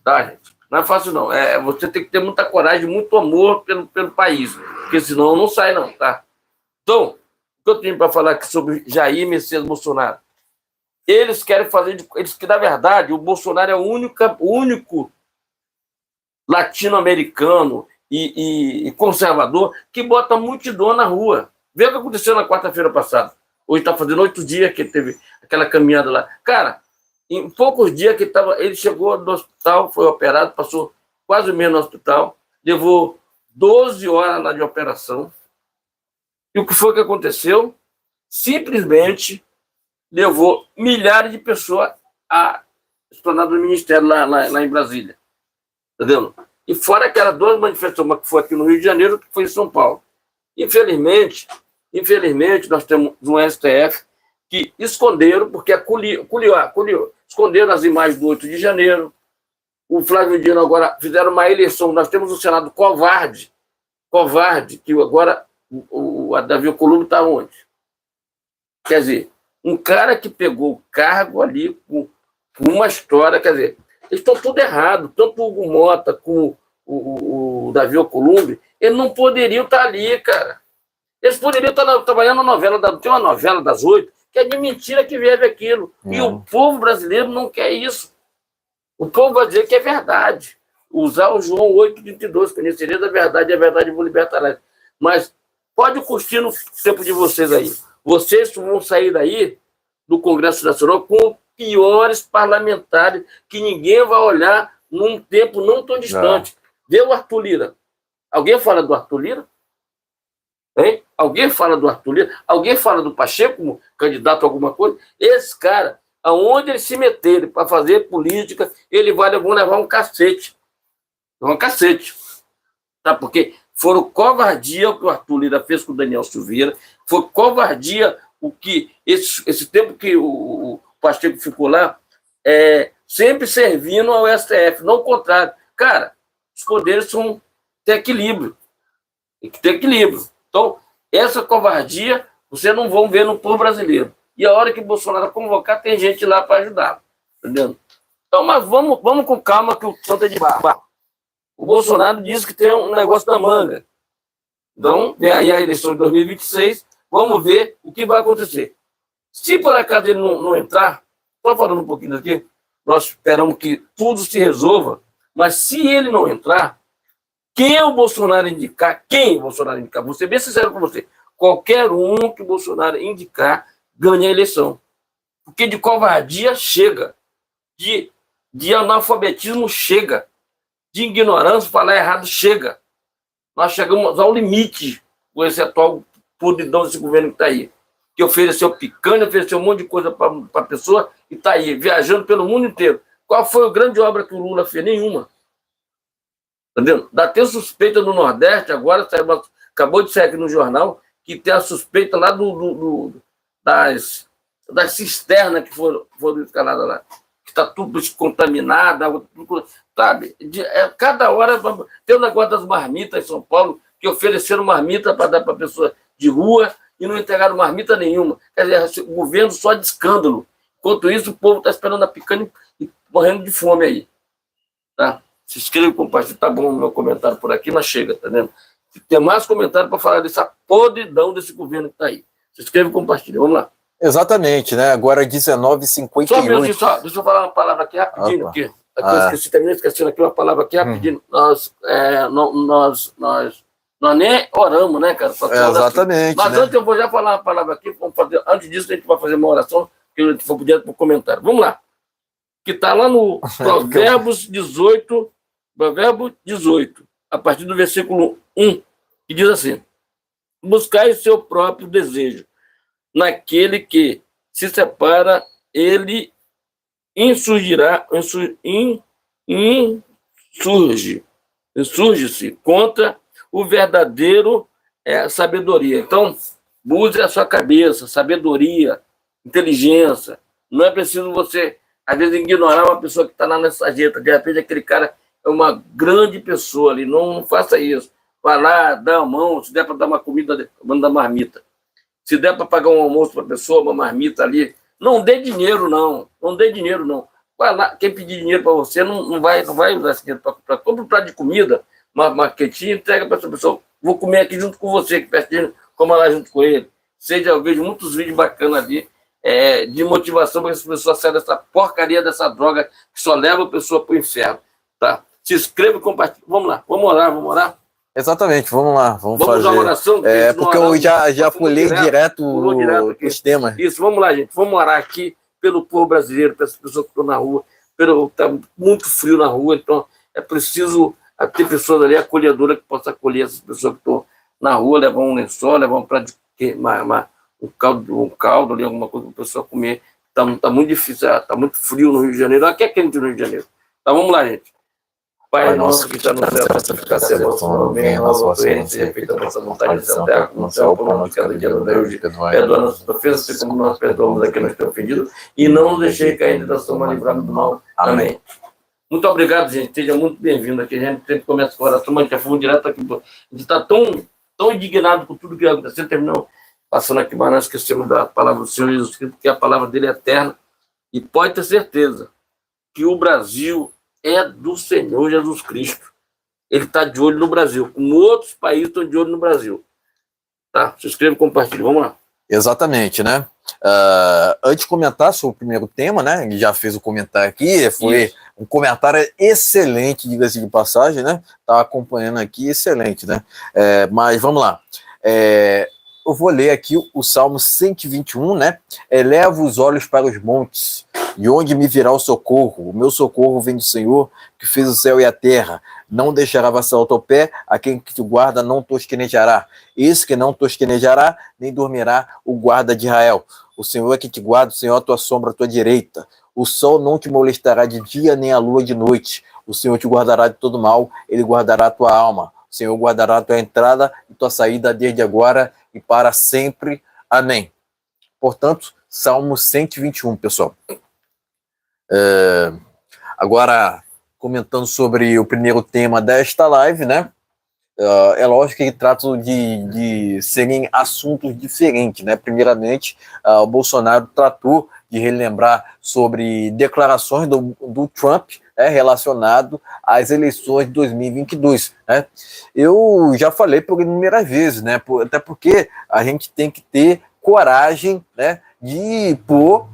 Tá, gente? Não é fácil, não. Você tem que ter muita coragem, muito amor pelo país, porque senão não sai, não, tá? Então, o que eu tenho para falar aqui sobre Jair Messias Bolsonaro? Eles querem fazer, que na verdade o Bolsonaro é o único latino-americano e conservador que bota multidão na rua. Vê o que aconteceu na quarta-feira passada. Hoje está fazendo 8 dias que teve aquela caminhada lá. Cara, em poucos dias que ele chegou no hospital, foi operado, passou quase o mês no hospital, levou 12 horas lá de operação. E o que foi que aconteceu? Simplesmente levou milhares de pessoas à esplanada do Ministério lá em Brasília. Entendeu? E fora aquelas 2 manifestações, uma que foi aqui no Rio de Janeiro, outra que foi em São Paulo. Infelizmente, nós temos um STF que esconderam, porque esconderam as imagens do 8 de janeiro. O Flávio Dino agora fizeram uma eleição. Nós temos um Senado covarde, que agora a Davi Alcolumbre está onde? Quer dizer, um cara que pegou o cargo ali com uma história, quer dizer, eles estão tudo errado, tanto o Hugo Mota como o Davi Alcolumbre, eles não poderiam estar ali, cara. Eles poderiam estar trabalhando na novela, tem uma novela das 8, que é de mentira que vive aquilo. E o povo brasileiro não quer isso. O povo vai dizer que é verdade. Usar o João 8,32, conheceria da verdade, e a verdade vos libertará. Mas pode curtir no tempo de vocês aí. Vocês vão sair daí do Congresso Nacional com piores parlamentares que ninguém vai olhar num tempo não tão distante. Vê o Arthur Lira. Alguém fala do Arthur Lira? Hein? Alguém fala do Arthur Lira? Alguém fala do Pacheco como candidato a alguma coisa? Esse cara, aonde ele se meter para fazer política, vão levar um cacete. Um cacete. Tá? Porque foram covardia o que o Arthur Lira fez com o Daniel Silveira, foi covardia o que esse tempo que o Pacheco ficou lá, sempre servindo ao STF, não o contrário. Cara, os poderes têm equilíbrio. Tem que ter equilíbrio. Então, essa covardia vocês não vão ver no povo brasileiro. E a hora que o Bolsonaro convocar, tem gente lá para ajudar. Entendeu? Então, mas vamos com calma, que o santo é de barro. O Bolsonaro disse que tem um negócio na manga. Então, vem aí a eleição de 2026, vamos ver o que vai acontecer. Se por acaso ele não entrar, estou falando um pouquinho aqui, nós esperamos que tudo se resolva, mas se ele não entrar, quem o Bolsonaro indicar, vou ser bem sincero com você, qualquer um que o Bolsonaro indicar ganha a eleição. Porque de covardia chega, de analfabetismo chega, de ignorância, falar errado chega. Nós chegamos ao limite com esse atual podridão desse governo que está aí, que ofereceu picanha, ofereceu um monte de coisa para a pessoa e está aí, viajando pelo mundo inteiro. Qual foi a grande obra que o Lula fez? Nenhuma. Entendeu? Dá até suspeita no Nordeste, agora acabou de sair aqui no jornal, que tem a suspeita lá das cisternas que foram escaladas lá, que está tudo contaminado, sabe? Cada hora tem o negócio das marmitas em São Paulo, que ofereceram marmita para dar para a pessoa de rua e não entregaram marmita nenhuma. Quer dizer, o governo só de escândalo. Enquanto isso, o povo está esperando a picanha e morrendo de fome aí. Tá? Se inscreva e compartilhe. Tá bom o meu comentário por aqui, mas chega, tá vendo? Tem mais comentário para falar dessa podridão desse governo que está aí. Se inscreva e compartilhe. Vamos lá. Exatamente, né? Agora 19h58. Deixa eu falar uma palavra aqui rapidinho. Aqui eu esqueci aqui uma palavra aqui rapidinho. Nós nem oramos, né, cara? Exatamente. Mas antes eu vou já falar uma palavra aqui. Antes disso, a gente vai fazer uma oração, que a gente for direto para o comentário. Vamos lá. Que está lá no Provérbios 18, a partir do versículo 1, que diz assim: buscai o seu próprio desejo, naquele que se separa, ele insurge-se contra o verdadeiro sabedoria. Então, use a sua cabeça, sabedoria, inteligência. Não é preciso você, às vezes, ignorar uma pessoa que está lá nessa sarjeta. De repente, aquele cara é uma grande pessoa ali. Não faça isso. Vai lá, dá a mão, se der para dar uma comida, manda marmita. Se der para pagar um almoço para a pessoa, uma marmita ali, não dê dinheiro, não. Não dê dinheiro, não. Vai lá, quem pedir dinheiro para você não vai usar esse dinheiro para comprar. Compra um prato de comida, uma quentinha, entrega para essa pessoa. Vou comer aqui junto com você, que peça dinheiro, coma lá junto com ele. Eu vejo muitos vídeos bacanas ali de motivação para que as pessoas saiam dessa porcaria, dessa droga que só leva a pessoa para o inferno. Tá? Se inscreva e compartilhe. Vamos lá, vamos orar. Exatamente, vamos lá, vamos fazer. Usar uma oração? Porque eu já pulei direto os temas. Isso, vamos lá, gente. Vamos orar aqui pelo povo brasileiro, pelas pessoas que estão na rua. Está muito frio na rua, então é preciso ter pessoas ali acolhedoras que possam acolher essas pessoas que estão na rua, levar um lençol, levar um prato de um caldo ali, alguma coisa para a pessoa comer. Está muito difícil, está muito frio no Rio de Janeiro. Aqui é quente no Rio de Janeiro. Então vamos lá, gente. Pai nosso que está no céu, santificado seja o vosso nome, venha a nós a vossa vontade, seja feita a vossa vontade, na terra como no céu, pão nosso cada dia nos dai hoje. Perdoa nossas ofensas, como nós perdoamos a quem nos tem ofendido, e não nos deixei cair em tentação, mas livrai-nos do mal. Amém. Muito obrigado, gente. Seja muito bem-vindo aqui. A gente sempre começa com a oração, mas a gente já foi direto aqui. A gente está tão indignado com tudo que aconteceu, terminou passando aqui, mas nós esquecemos da palavra do Senhor Jesus Cristo, que a palavra dele é eterna, e pode ter certeza que o Brasil é do Senhor Jesus Cristo. Ele está de olho no Brasil, como outros países estão de olho no Brasil. Tá? Se inscreva e compartilhe. Vamos lá. Exatamente, né? Antes de comentar sobre o primeiro tema, né? Ele já fez o comentário aqui, foi um comentário excelente, diga-se de passagem, né? Estava acompanhando aqui, excelente, né? Mas vamos lá. Eu vou ler aqui o Salmo 121, né? Eleva os olhos para os montes, de onde me virá o socorro? O meu socorro vem do Senhor, que fez o céu e a terra. Não deixará vacilar o teu pé, a quem te guarda não tosquenejará. Esse que não tosquenejará, nem dormirá o guarda de Israel. O Senhor é que te guarda, o Senhor é a tua sombra, a tua direita. O sol não te molestará de dia, nem a lua de noite. O Senhor te guardará de todo mal, ele guardará a tua alma. O Senhor guardará a tua entrada e tua saída desde agora e para sempre. Amém. Portanto, Salmo 121, pessoal. Agora, comentando sobre o primeiro tema desta live, né? É lógico que trata de serem assuntos diferentes, né? Primeiramente, o Bolsonaro tratou de relembrar sobre declarações do Trump, relacionado às eleições de 2022, né? Eu já falei por inúmeras vezes, né? Até porque a gente tem que ter coragem, né, de pôr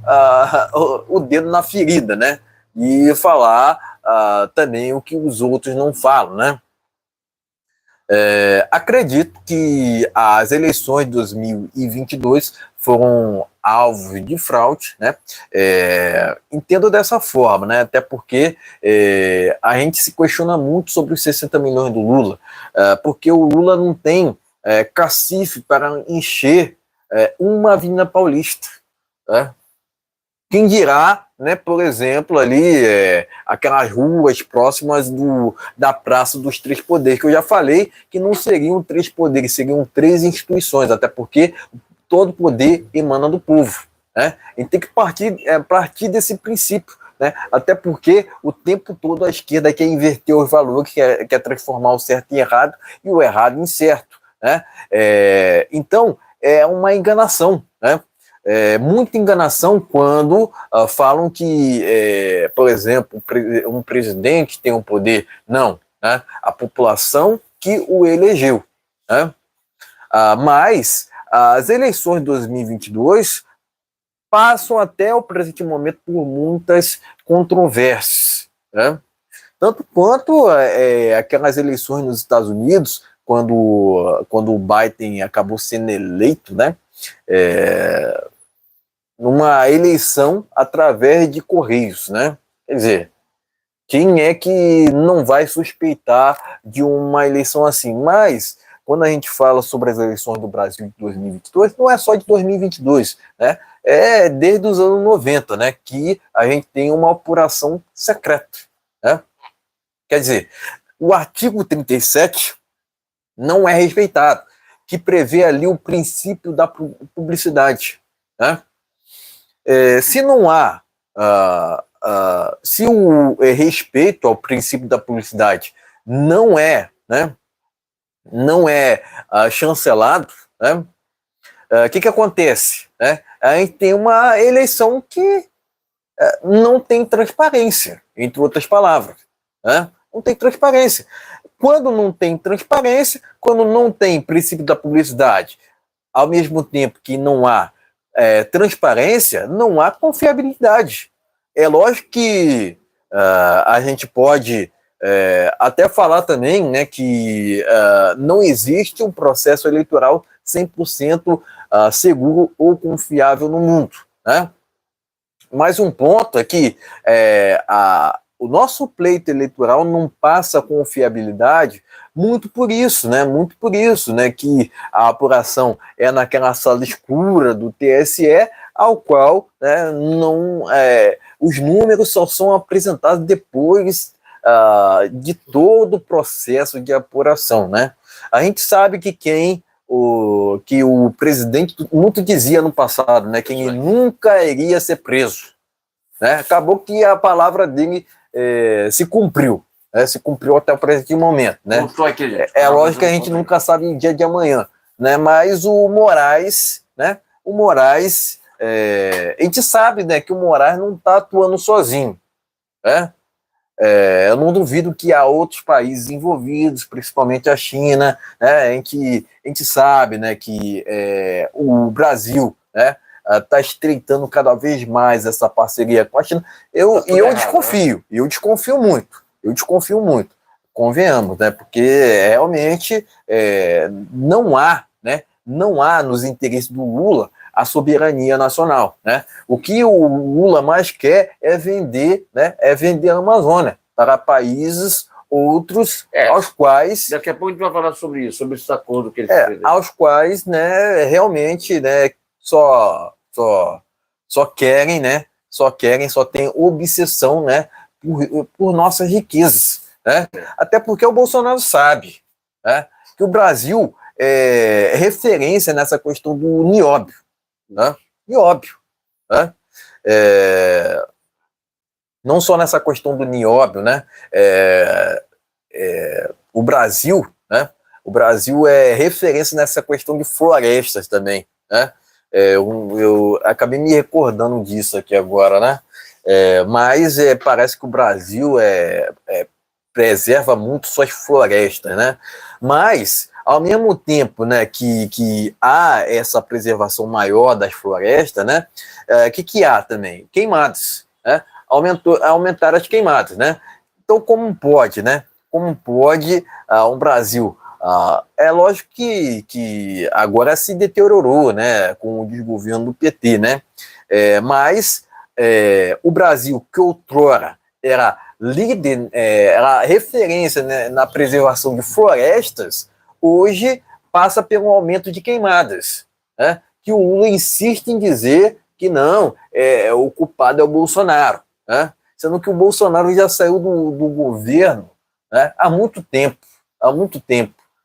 o dedo na ferida, né? E falar também o que os outros não falam, né? Acredito que as eleições de 2022 foram alvos de fraude, né? Entendo dessa forma, né? Até porque a gente se questiona muito sobre os 60 milhões do Lula, porque o Lula não tem cacife para encher uma Avenida Paulista, né? Quem dirá, né, por exemplo, ali, aquelas ruas próximas da Praça dos Três Poderes, que eu já falei que não seriam três poderes, seriam três instituições, até porque todo poder emana do povo, né? E tem que partir desse princípio, né? Até porque o tempo todo a esquerda quer inverter os valores, quer transformar o certo em errado e o errado em certo, né? Então, é uma enganação, né? Muita enganação quando falam que, por exemplo, um presidente tem um poder. Não, né? A população que o elegeu, né? Mas as eleições de 2022 passam até o presente momento por muitas controvérsias, né? Tanto quanto aquelas eleições nos Estados Unidos, quando o Biden acabou sendo eleito, né? Numa eleição através de correios, né? Quer dizer, quem é que não vai suspeitar de uma eleição assim? Mas, quando a gente fala sobre as eleições do Brasil de 2022, não é só de 2022, né? É desde os anos 90, né? Que a gente tem uma apuração secreta, né? Quer dizer, o artigo 37 não é respeitado, que prevê ali o princípio da publicidade, né? Se não há, se o respeito ao princípio da publicidade não é, né, não é chancelado, né, que acontece? Né? A gente tem uma eleição que não tem transparência, entre outras palavras. Né? Não tem transparência. Quando não tem transparência, quando não tem princípio da publicidade, ao mesmo tempo que não há transparência, não há confiabilidade. É lógico que a gente pode até falar também, né, que não existe um processo eleitoral 100% seguro ou confiável no mundo. Né? Mas um ponto é que o nosso pleito eleitoral não passa confiabilidade muito por isso, né, que a apuração é naquela sala escura do TSE, ao qual, né, os números só são apresentados depois de todo o processo de apuração, né? A gente sabe que o presidente muito dizia no passado, né, que ele nunca iria ser preso. Né? Acabou que a palavra dele se cumpriu. Se cumpriu até o presente momento. Né? Aqui, é lógico que a gente nunca sabe em dia de amanhã. Né? Mas o Moraes, né? A gente sabe, né, que o Moraes não está atuando sozinho. Né? Eu não duvido que há outros países envolvidos, principalmente a China, né, a gente sabe, né, que o Brasil, né, está estreitando cada vez mais essa parceria com a China. Eu desconfio muito, convenhamos, né, porque realmente não há nos interesses do Lula a soberania nacional, né? O que o Lula mais quer é vender, né? A Amazônia para países outros aos quais... Daqui a pouco a gente vai falar sobre isso, sobre esse acordo que ele fez. Aos quais, né, realmente, né, só querem, né? Só têm obsessão, né, por nossas riquezas, né? Até porque o Bolsonaro sabe, né, que o Brasil é referência nessa questão do nióbio. Né? E óbvio, né? Não só nessa questão do nióbio, né? O Brasil, né? O Brasil é referência nessa questão de florestas também, né? Eu acabei me recordando disso aqui agora, né? Mas parece que o Brasil preserva muito suas florestas, né? Mas ao mesmo tempo, né, que há essa preservação maior das florestas, né, que há também? Queimadas, né? Aumentar as queimadas, né? Então, como pode, né? Como pode um Brasil... é lógico que agora se deteriorou, né, com o desgoverno do PT, né? Mas o Brasil, que outrora era líder, era referência, né, na preservação de florestas, hoje passa pelo aumento de queimadas, né? Que o Lula insiste em dizer que não, o culpado é o Bolsonaro, né? Sendo que o Bolsonaro já saiu do governo, né, há muito tempo,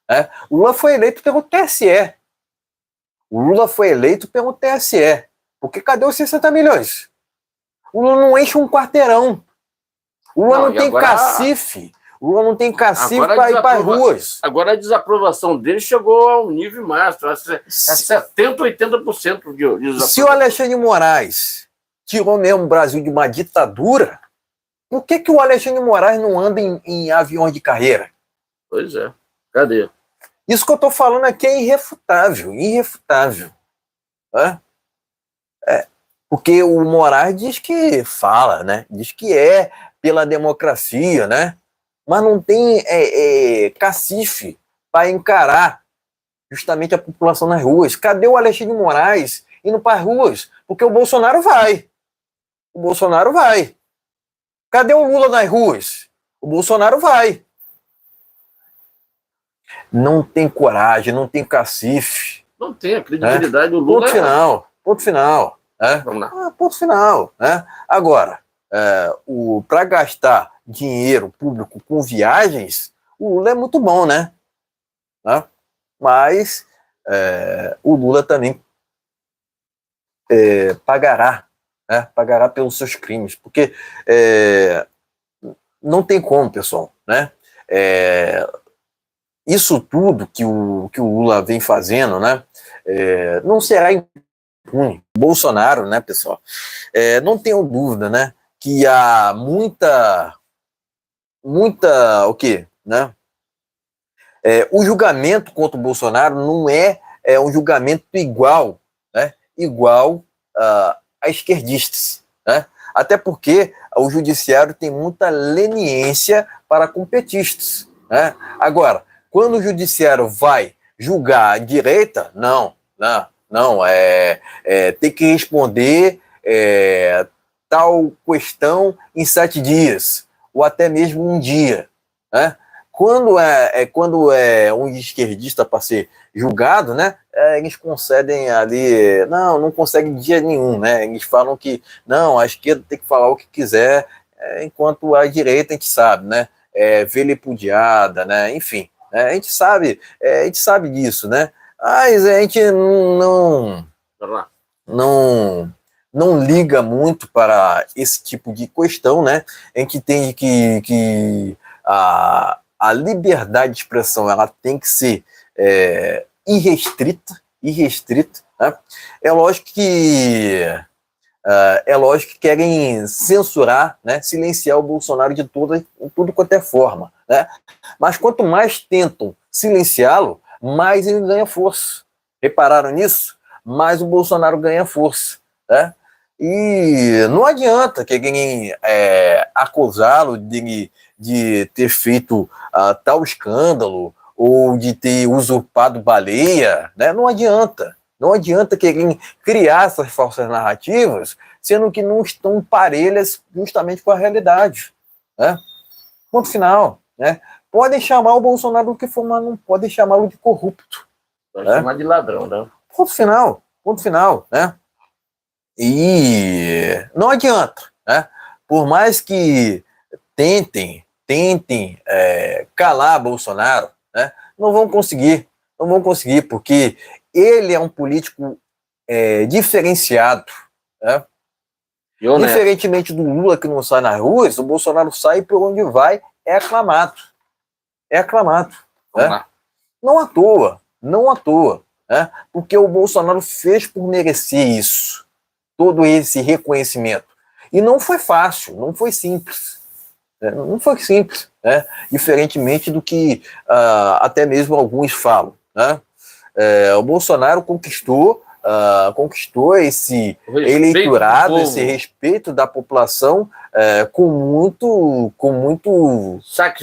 né? O Lula foi eleito pelo TSE. Porque cadê os 60 milhões? O Lula não enche um quarteirão. O Lula não tem cacife. O Lula não tem cacife para ir para as ruas. Agora a desaprovação dele chegou ao nível máximo. 70%, 80% de desaprovação. Se o Alexandre de Moraes tirou mesmo o Brasil de uma ditadura, por que o Alexandre de Moraes não anda em aviões de carreira? Pois é. Cadê? Isso que eu estou falando aqui é irrefutável. Né? Porque o Moraes diz que fala, né? Diz que é pela democracia, né? Mas não tem cacife para encarar justamente a população nas ruas. Cadê o Alexandre de Moraes indo para as ruas? Porque o Bolsonaro vai. Cadê o Lula nas ruas? O Bolsonaro vai. Não tem coragem, não tem cacife. Não tem a credibilidade do Lula. Ponto final. Vamos lá. Ponto final. Agora, para gastar dinheiro público com viagens, o Lula é muito bom, né? Mas o Lula também pagará pelos seus crimes, porque não tem como, pessoal, né? Isso tudo que o Lula vem fazendo, né, não será impune, Bolsonaro, né, pessoal? Não tenho dúvida, né, que há muita, o quê, né? O julgamento contra o Bolsonaro não é um julgamento igual, né? Igual a esquerdistas, né? Até porque o judiciário tem muita leniência para com petistas, né? Agora, quando o judiciário vai julgar a direita, não, tem que responder tal questão em 7 dias, ou até mesmo um dia, né? Quando é um esquerdista para ser julgado, né? Eles concedem ali, não conseguem dia nenhum, né? Eles falam que não, a esquerda tem que falar o que quiser, enquanto a direita a gente sabe, né? Vilipendiada, né? Enfim, né? A gente sabe disso, né? Mas a gente não liga muito para esse tipo de questão, né? A gente entende que a liberdade de expressão ela tem que ser irrestrita, né? É lógico que querem censurar, né, silenciar o Bolsonaro de tudo quanto é forma, né? Mas quanto mais tentam silenciá-lo, mais ele ganha força. Repararam nisso? Mais o Bolsonaro ganha força, né? E não adianta que alguém acusá-lo de ter feito tal escândalo ou de ter usurpado baleia, né? Não adianta que alguém criar essas falsas narrativas, sendo que não estão parelhas justamente com a realidade, né? Ponto final, né? Podem chamar o Bolsonaro do que for, mas não podem chamá-lo de corrupto. Pode chamar de ladrão, né? Ponto final, né? E não adianta, né? Por mais que tentem calar Bolsonaro, né? Não vão conseguir, porque ele é um político diferenciado, né? Diferentemente do Lula, que não sai nas ruas, o Bolsonaro sai por onde vai, é aclamado. Né? Não à toa, né? Porque o Bolsonaro fez por merecer isso, todo esse reconhecimento. E não foi fácil, não foi simples. Não foi simples, né? Diferentemente do que até mesmo alguns falam, né? O Bolsonaro conquistou esse eleitorado, esse respeito da população com muito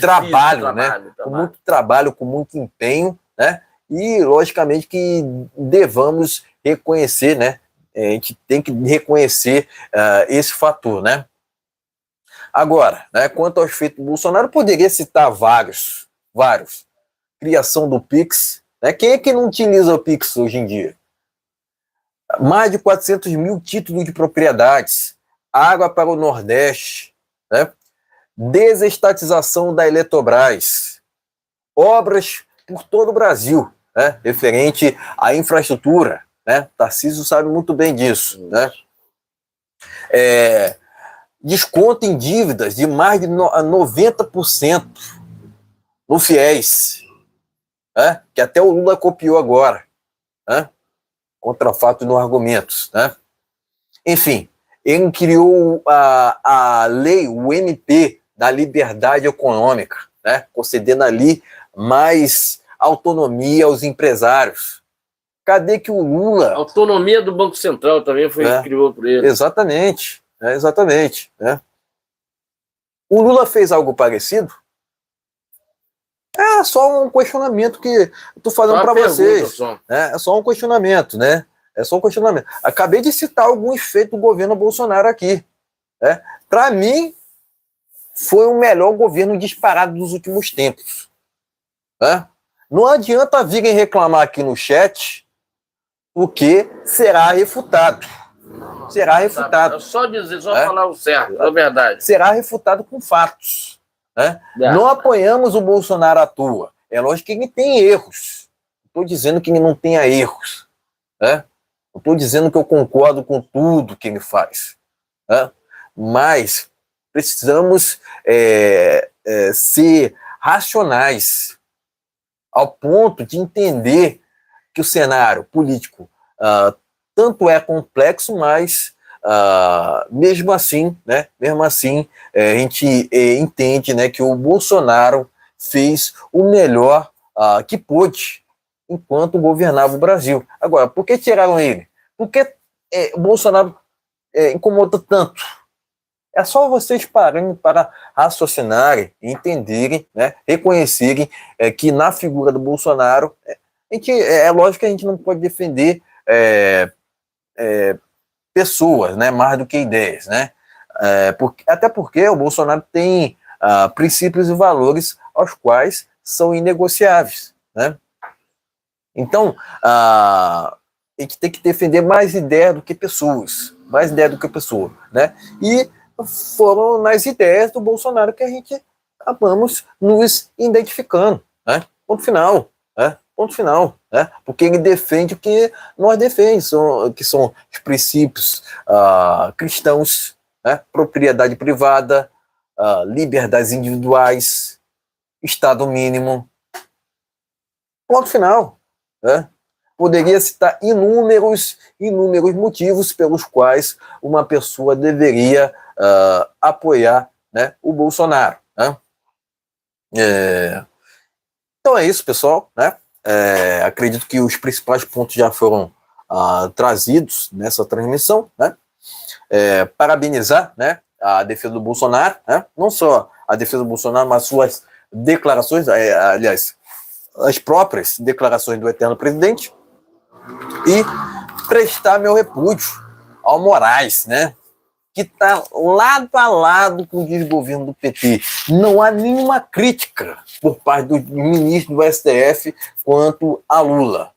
trabalho, né? Com muito trabalho, com muito empenho, né? E logicamente que devamos reconhecer, né? A gente tem que reconhecer esse fator, né? Agora, né, quanto aos feitos do Bolsonaro, poderia citar vários. Criação do Pix, né? Quem é que não utiliza o Pix hoje em dia? Mais de 400 mil títulos de propriedades, água para o Nordeste, né? Desestatização da Eletrobras, obras por todo o Brasil, né? Referente à infraestrutura, né? Tarcísio sabe muito bem disso, né? Desconto em dívidas de mais de 90% no FIES, né? Que até o Lula copiou agora, né? Contra fatos e argumentos, né? Enfim, ele criou a lei, o MP da liberdade econômica, né? Concedendo ali mais autonomia aos empresários. Cadê que o Lula... A autonomia do Banco Central também foi que criou por ele. Exatamente, né? O Lula fez algo parecido? É só um questionamento que eu estou fazendo para vocês. É só um questionamento, né? É só um questionamento. Acabei de citar alguns feitos do governo Bolsonaro aqui. Né? Para mim, foi o melhor governo disparado dos últimos tempos. Né? Não adianta virem reclamar aqui no chat, porque será refutado. É só dizer, só falar o certo, a verdade. Será refutado com fatos. Né? Não apoiamos o Bolsonaro à toa. É lógico que ele tem erros. Não estou dizendo que ele não tenha erros. Né? Não estou dizendo que eu concordo com tudo que ele faz. Né? Mas precisamos ser racionais ao ponto de entender que o cenário político tanto é complexo, mas mesmo assim, né, a gente entende, né, que o Bolsonaro fez o melhor que pôde enquanto governava o Brasil. Agora, por que tiraram ele? Por que o Bolsonaro incomoda tanto? É só vocês pararem para raciocinarem, entenderem, né, reconhecerem que na figura do Bolsonaro, é lógico que a gente não pode defender pessoas, né, mais do que ideias, né? Até porque o Bolsonaro tem princípios e valores aos quais são inegociáveis, né? Então, a gente tem que defender mais ideias do que pessoas, né? E foram nas ideias do Bolsonaro que a gente acabamos nos identificando, né? Ponto final, né? Ponto final, né? Porque ele defende o que nós defendemos, que são os princípios cristãos, né? Propriedade privada, liberdades individuais, Estado mínimo. Ponto final, né? Poderia citar inúmeros motivos pelos quais uma pessoa deveria apoiar, né, o Bolsonaro, né? Então é isso, pessoal, né? Acredito que os principais pontos já foram trazidos nessa transmissão, né? Parabenizar, né, a defesa do Bolsonaro, né? Não só a defesa do Bolsonaro, mas suas declarações, aliás, as próprias declarações do eterno presidente, e prestar meu repúdio ao Moraes, né, que está lado a lado com o desgoverno do PT. Não há nenhuma crítica por parte do ministro do STF quanto a Lula,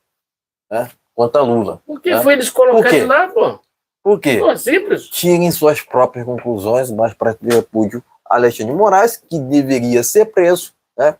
né? Por que foi eles colocados lá, pô? Por quê? Pô, simples. Tirem suas próprias conclusões, mas para repúdio a Alexandre de Moraes, que deveria ser preso, né?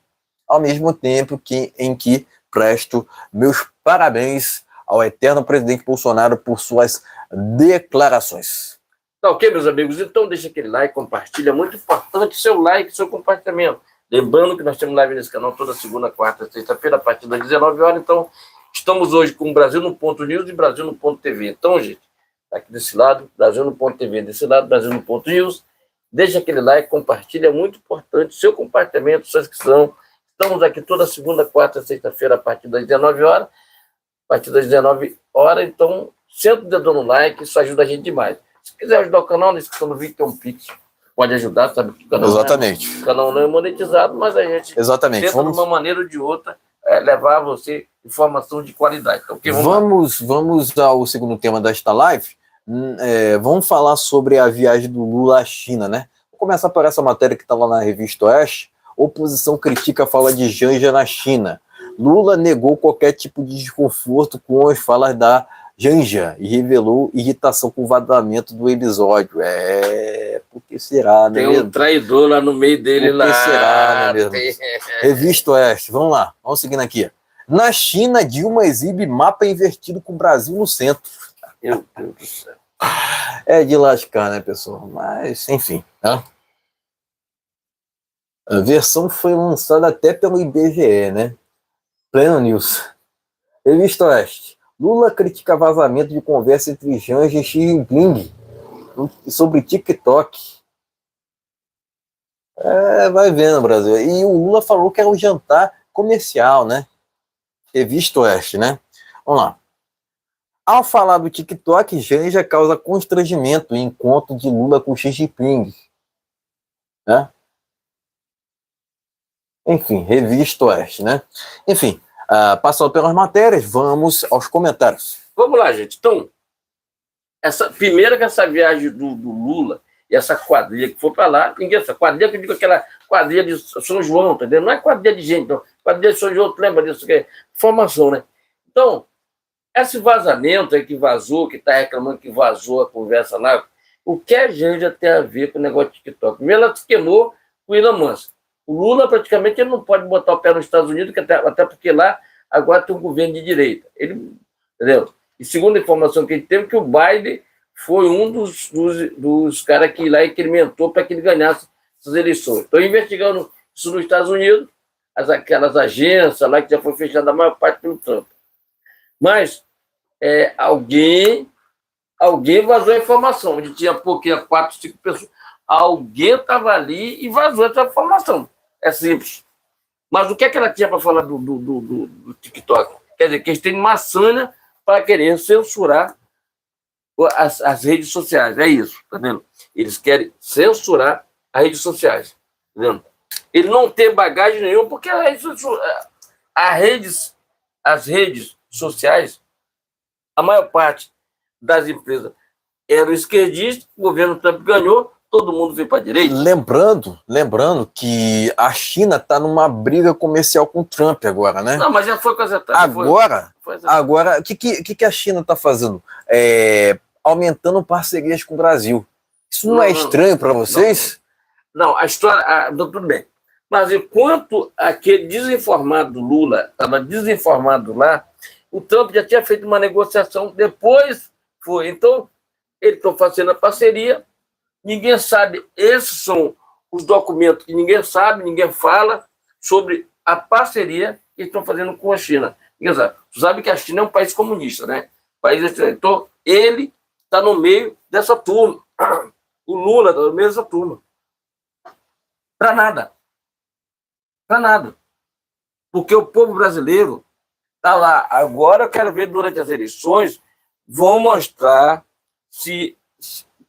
Ao mesmo tempo em que presto meus parabéns ao eterno presidente Bolsonaro por suas declarações. Tá ok, meus amigos? Então deixa aquele like, compartilha. É muito importante seu like, seu compartilhamento. Lembrando que nós temos live nesse canal toda segunda, quarta, sexta-feira, a partir das 19 horas. Então, estamos hoje com Brasil no Ponto News e Brasil no Ponto TV. Então, gente, aqui desse lado, Brasil no Ponto TV, desse lado, Brasil no Ponto News. Deixa aquele like, compartilha. É muito importante seu compartilhamento, sua inscrição. Estamos aqui toda segunda, quarta, sexta-feira, a partir das 19 horas. A partir das 19 horas, então, senta o dedo no like, isso ajuda a gente demais. Se quiser ajudar o canal, na descrição do vídeo tem um Pix. Pode ajudar, sabe? O canal Exatamente. O canal não é monetizado, mas a gente tenta, de uma maneira ou de outra, levar a você informação de qualidade. Então, okay, vamos ao segundo tema desta live. Vamos falar sobre a viagem do Lula à China, né? Vou começar por essa matéria que está lá na Revista Oeste. Oposição critica a fala de Janja na China. Lula negou qualquer tipo de desconforto com as falas da Janja e revelou irritação com o vazamento do episódio. Por que será, né? Tem um traidor lá no meio dele lá. Por que será, né mesmo? Revista Oeste, vamos lá, vamos seguindo aqui. Na China, Dilma exibe mapa invertido com o Brasil no centro. Meu Deus do céu. É de lascar, né, pessoal? Mas, enfim, né? A versão foi lançada até pelo IBGE, né? Pleno News. Revista Oeste. Lula critica vazamento de conversa entre Janja e Xi Jinping sobre TikTok. Vai vendo, Brasil. E o Lula falou que era um jantar comercial, né? Revista Oeste, né? Vamos lá. Ao falar do TikTok, Janja causa constrangimento em encontro de Lula com Xi Jinping, né? Enfim, Revista Oeste, né? Enfim, passando pelas matérias, vamos aos comentários. Vamos lá, gente. Então, primeiro que essa viagem do Lula e essa quadrilha que foi para lá, ninguém essa quadrilha que eu digo aquela quadrilha de São João, tá entendendo? Não é quadrilha de gente, não. Quadrilha de São João, tu lembra disso? Que é formação, né? Então, esse vazamento aí que vazou, que está reclamando que vazou a conversa lá, o que a Janja tem a ver com o negócio de TikTok? Primeiro, ela se queimou com o Elon Musk. O Lula, praticamente, ele não pode botar o pé nos Estados Unidos, até porque lá agora tem um governo de direita. Entendeu? E segundo a informação que ele teve, que o Biden foi um dos caras que lá incrementou para que ele ganhasse essas eleições. Estou investigando isso nos Estados Unidos, aquelas agências lá que já foi fechada a maior parte pelo Trump. Mas alguém vazou a informação, onde tinha pouquinho, 4, 5 pessoas. Alguém estava ali e vazou essa informação. É simples. Mas o que é que ela tinha para falar do TikTok? Quer dizer, que eles têm maçã para querer censurar as redes sociais. É isso, tá vendo? Eles querem censurar as redes sociais. Tá vendo? Ele não tem bagagem nenhuma, porque as redes sociais, a maior parte das empresas eram esquerdistas, o governo Trump ganhou, todo mundo veio para a direita. Lembrando que a China está numa briga comercial com o Trump agora, né? Não, mas já foi consertado. Agora, o que a China está fazendo? Aumentando parcerias com o Brasil. Isso não é estranho para vocês? Não, a história... tudo bem. Mas enquanto aquele desinformado Lula estava desinformado lá, o Trump já tinha feito uma negociação, depois foi. Então, eles estão fazendo a parceria, ninguém sabe, esses são os documentos que ninguém sabe, ninguém fala sobre a parceria que eles estão fazendo com a China. Você sabe que a China é um país comunista, né? Então, ele está no meio dessa turma. O Lula está no meio dessa turma. Para nada. Para nada. Porque o povo brasileiro está lá. Agora eu quero ver, durante as eleições, vão mostrar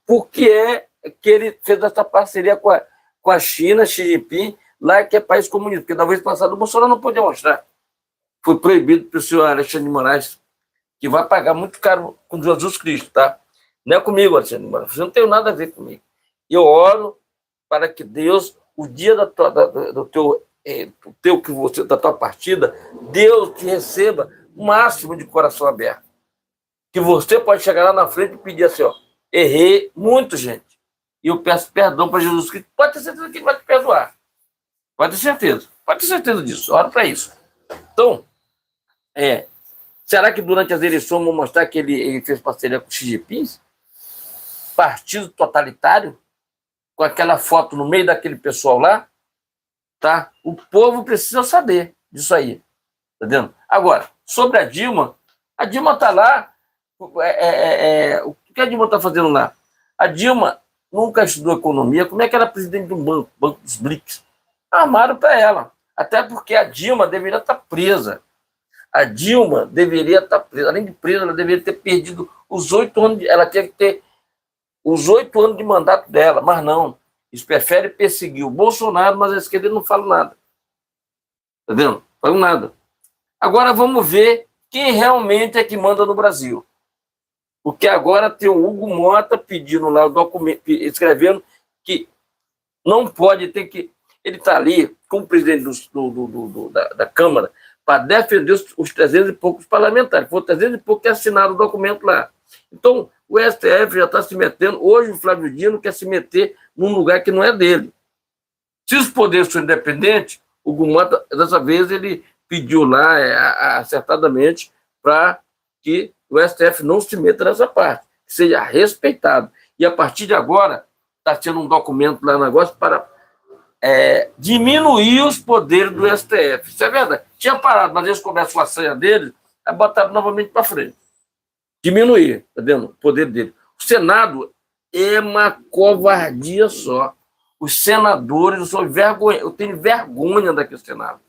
por que é que ele fez essa parceria com a China, Xi Jinping, lá que é país comunista. Porque, na vez passada, o Bolsonaro não podia mostrar. Foi proibido pelo senhor Alexandre de Moraes, que vai pagar muito caro com Jesus Cristo, tá? Não é comigo, Alexandre de Moraes. Você não tem nada a ver comigo. Eu oro para que Deus, o dia da tua partida, Deus te receba o máximo de coração aberto. Que você pode chegar lá na frente e pedir assim, errei muito, gente. E eu peço perdão para Jesus Cristo. Pode ter certeza que ele vai te perdoar. Pode ter certeza disso. Ora para isso. Então, será que durante as eleições vão mostrar que ele fez parceria com o Xi Jinping? Partido totalitário? Com aquela foto no meio daquele pessoal lá? Tá? O povo precisa saber disso aí. Tá vendo? Agora, sobre a Dilma está lá. O que a Dilma está fazendo lá? A Dilma nunca estudou economia. Como é que ela é presidente de um banco dos BRICS? Armaram para ela. Até porque a Dilma deveria estar presa. A Dilma deveria estar presa. Além de presa, ela deveria ter perdido os 8 anos. Ela tinha que ter os 8 anos de mandato dela, mas não. Eles preferem perseguir o Bolsonaro, mas a esquerda não fala nada. Tá vendo? Não fala nada. Agora vamos ver quem realmente é que manda no Brasil. Porque agora tem o Hugo Mota pedindo lá o documento, escrevendo que não pode, tem que... Ele está ali como presidente da Câmara para defender os 300 e poucos parlamentares. Foram 300 e poucos que assinaram o documento lá. Então, o STF já está se metendo. Hoje, o Flávio Dino quer se meter num lugar que não é dele. Se os poderes são independentes, o Gumata, dessa vez, ele pediu lá, acertadamente, para que o STF não se meta nessa parte, que seja respeitado. E, a partir de agora, está tendo um documento lá no negócio para diminuir os poderes do STF. Isso é verdade. Tinha parado, mas eles começam a senha deles, aí botaram novamente para frente. Diminuir, tá vendo? O poder dele. O Senado é uma covardia só. Os senadores, eu tenho vergonha daquele Senado.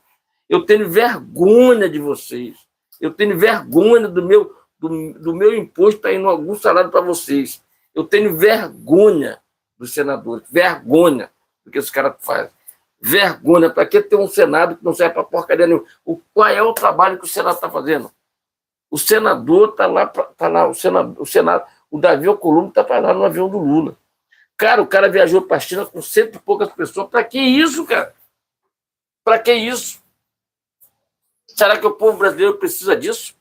Eu tenho vergonha de vocês. Eu tenho vergonha do meu imposto tá indo algum salário para vocês. Eu tenho vergonha dos senadores. Vergonha do que esse cara faz. Vergonha. Para que ter um Senado que não serve para porcaria nenhuma? Qual é o trabalho que o Senado está fazendo? O senador está lá, o Senado, o Davi Alcolumbre está lá no avião do Lula. Cara, o cara viajou para a China com 100 e poucas pessoas. Para que isso, cara? Para que isso? Será que o povo brasileiro precisa disso?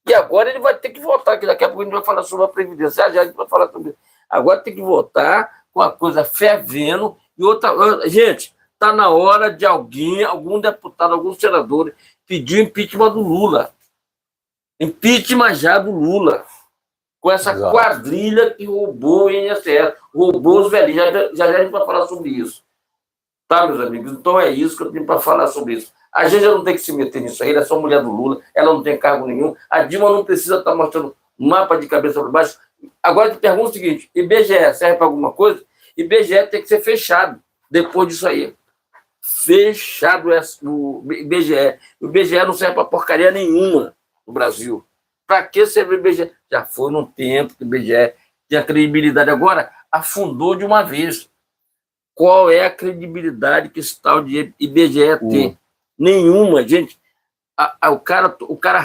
E agora ele vai ter que votar, que daqui a pouco a gente vai falar sobre a Previdência. Já a gente vai falar sobre isso. Agora tem que votar com a coisa fervendo. E outra. Gente, está na hora de algum deputado, algum senador, pedir o impeachment do Lula. Impeachment já do Lula. Com essa quadrilha que roubou o INSS, roubou os velhinhos. Já a gente vai falar sobre isso. Tá, meus amigos? Então é isso que eu tenho para falar sobre isso. A gente já não tem que se meter nisso aí, ela é só mulher do Lula, ela não tem cargo nenhum. A Dilma não precisa estar mostrando mapa de cabeça para baixo. Agora eu te pergunto o seguinte: IBGE serve para alguma coisa? IBGE tem que ser fechado depois disso aí. Fechado o IBGE. O IBGE não serve para porcaria nenhuma no Brasil. Para que serve o IBGE? Já foi no tempo que o IBGE tinha credibilidade. Agora afundou de uma vez. Qual é a credibilidade que esse tal de IBGE tem? Nenhuma, gente. O cara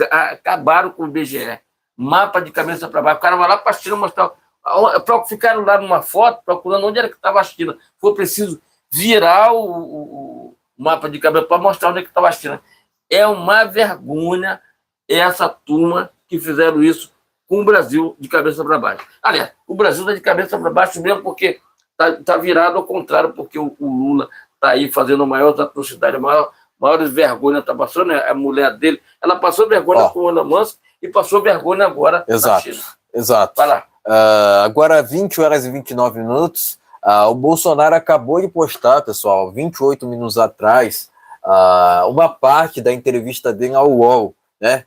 acabaram com o IBGE. Mapa de cabeça para baixo. O cara vai lá para a China mostrar. Ficaram lá numa foto procurando onde era que estava a China. Foi preciso virar o mapa de cabeça para mostrar onde é que estava a China. É uma vergonha essa turma que fizeram isso com o Brasil de cabeça para baixo. Aliás, o Brasil está de cabeça para baixo mesmo porque está virado ao contrário, porque o Lula está aí fazendo maiores atrocidades, maiores vergonhas está passando, né? A mulher dele, ela passou vergonha com o Elon Musk e passou vergonha agora na China. Exato. Vai lá. Agora, 20 horas e 29 minutos, o Bolsonaro acabou de postar, pessoal, 28 minutos atrás, uma parte da entrevista dele ao UOL, né?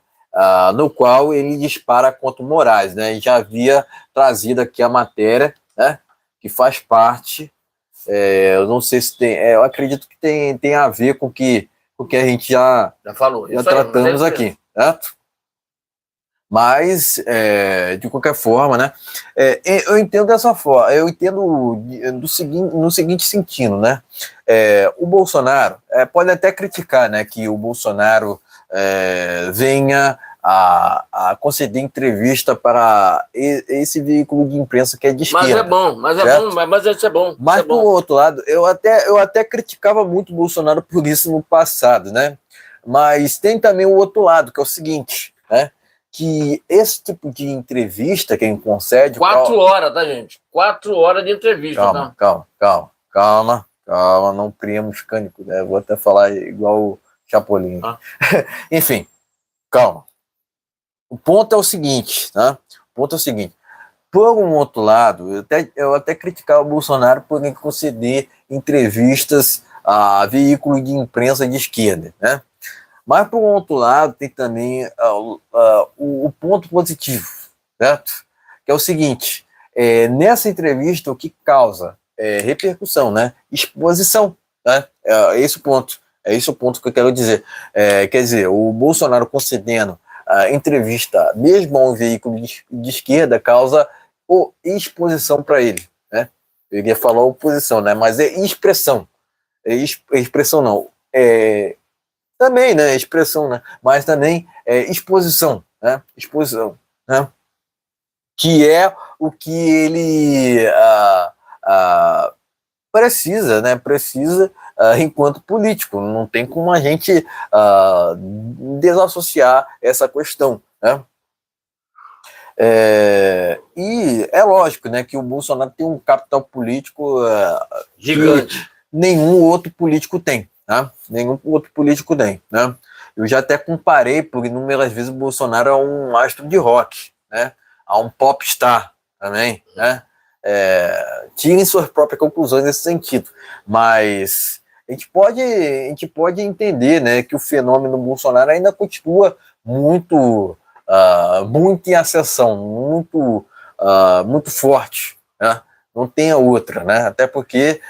No qual ele dispara contra o Moraes, né? E já havia trazido aqui a matéria, né? Que faz parte, eu não sei se tem, eu acredito que tem a ver com o que a gente já falou, já tratamos aqui, certo? Mas, de qualquer forma, né, eu entendo dessa forma, eu entendo no seguinte sentido, né, o Bolsonaro, pode até criticar, né, que o Bolsonaro venha a conceder entrevista para esse veículo de imprensa que é de esquerda. Mas isso é bom. Mas, por outro lado, eu até criticava muito o Bolsonaro por isso no passado, né? Mas tem também o outro lado, que é o seguinte, né? Que esse tipo de entrevista que ele concede... 4 horas, tá, gente? 4 horas de entrevista, Calma, não criamos cânico, né? Vou até falar igual o Chapolin. Enfim, calma. O ponto é o seguinte, tá? Por um outro lado, eu até criticava o Bolsonaro por ele conceder entrevistas a veículos de imprensa de esquerda, né? Mas, por um outro lado, tem também o ponto positivo, certo? Que é o seguinte, nessa entrevista, o que causa repercussão, né? Exposição, né? É esse o ponto que eu quero dizer. Quer dizer, o Bolsonaro concedendo a entrevista, mesmo a um veículo de esquerda, causa exposição para ele, né? Eu ia falar oposição, né? Mas é expressão. Expressão não. Também, né? Expressão, né? Mas também exposição, né? Exposição, né? Que é o que ele precisa, né? Enquanto político. Não tem como a gente desassociar essa questão, né? E é lógico, né, que o Bolsonaro tem um capital político gigante. Que nenhum outro político tem, né? Nenhum outro político tem, né? Eu já até comparei, por inúmeras vezes, o Bolsonaro a um astro de rock, né? A um popstar também, né? Tirem suas próprias conclusões nesse sentido, mas a gente pode entender, né, que o fenômeno Bolsonaro ainda continua muito em ascensão, muito forte, né? Não tem a outra, né? Até porque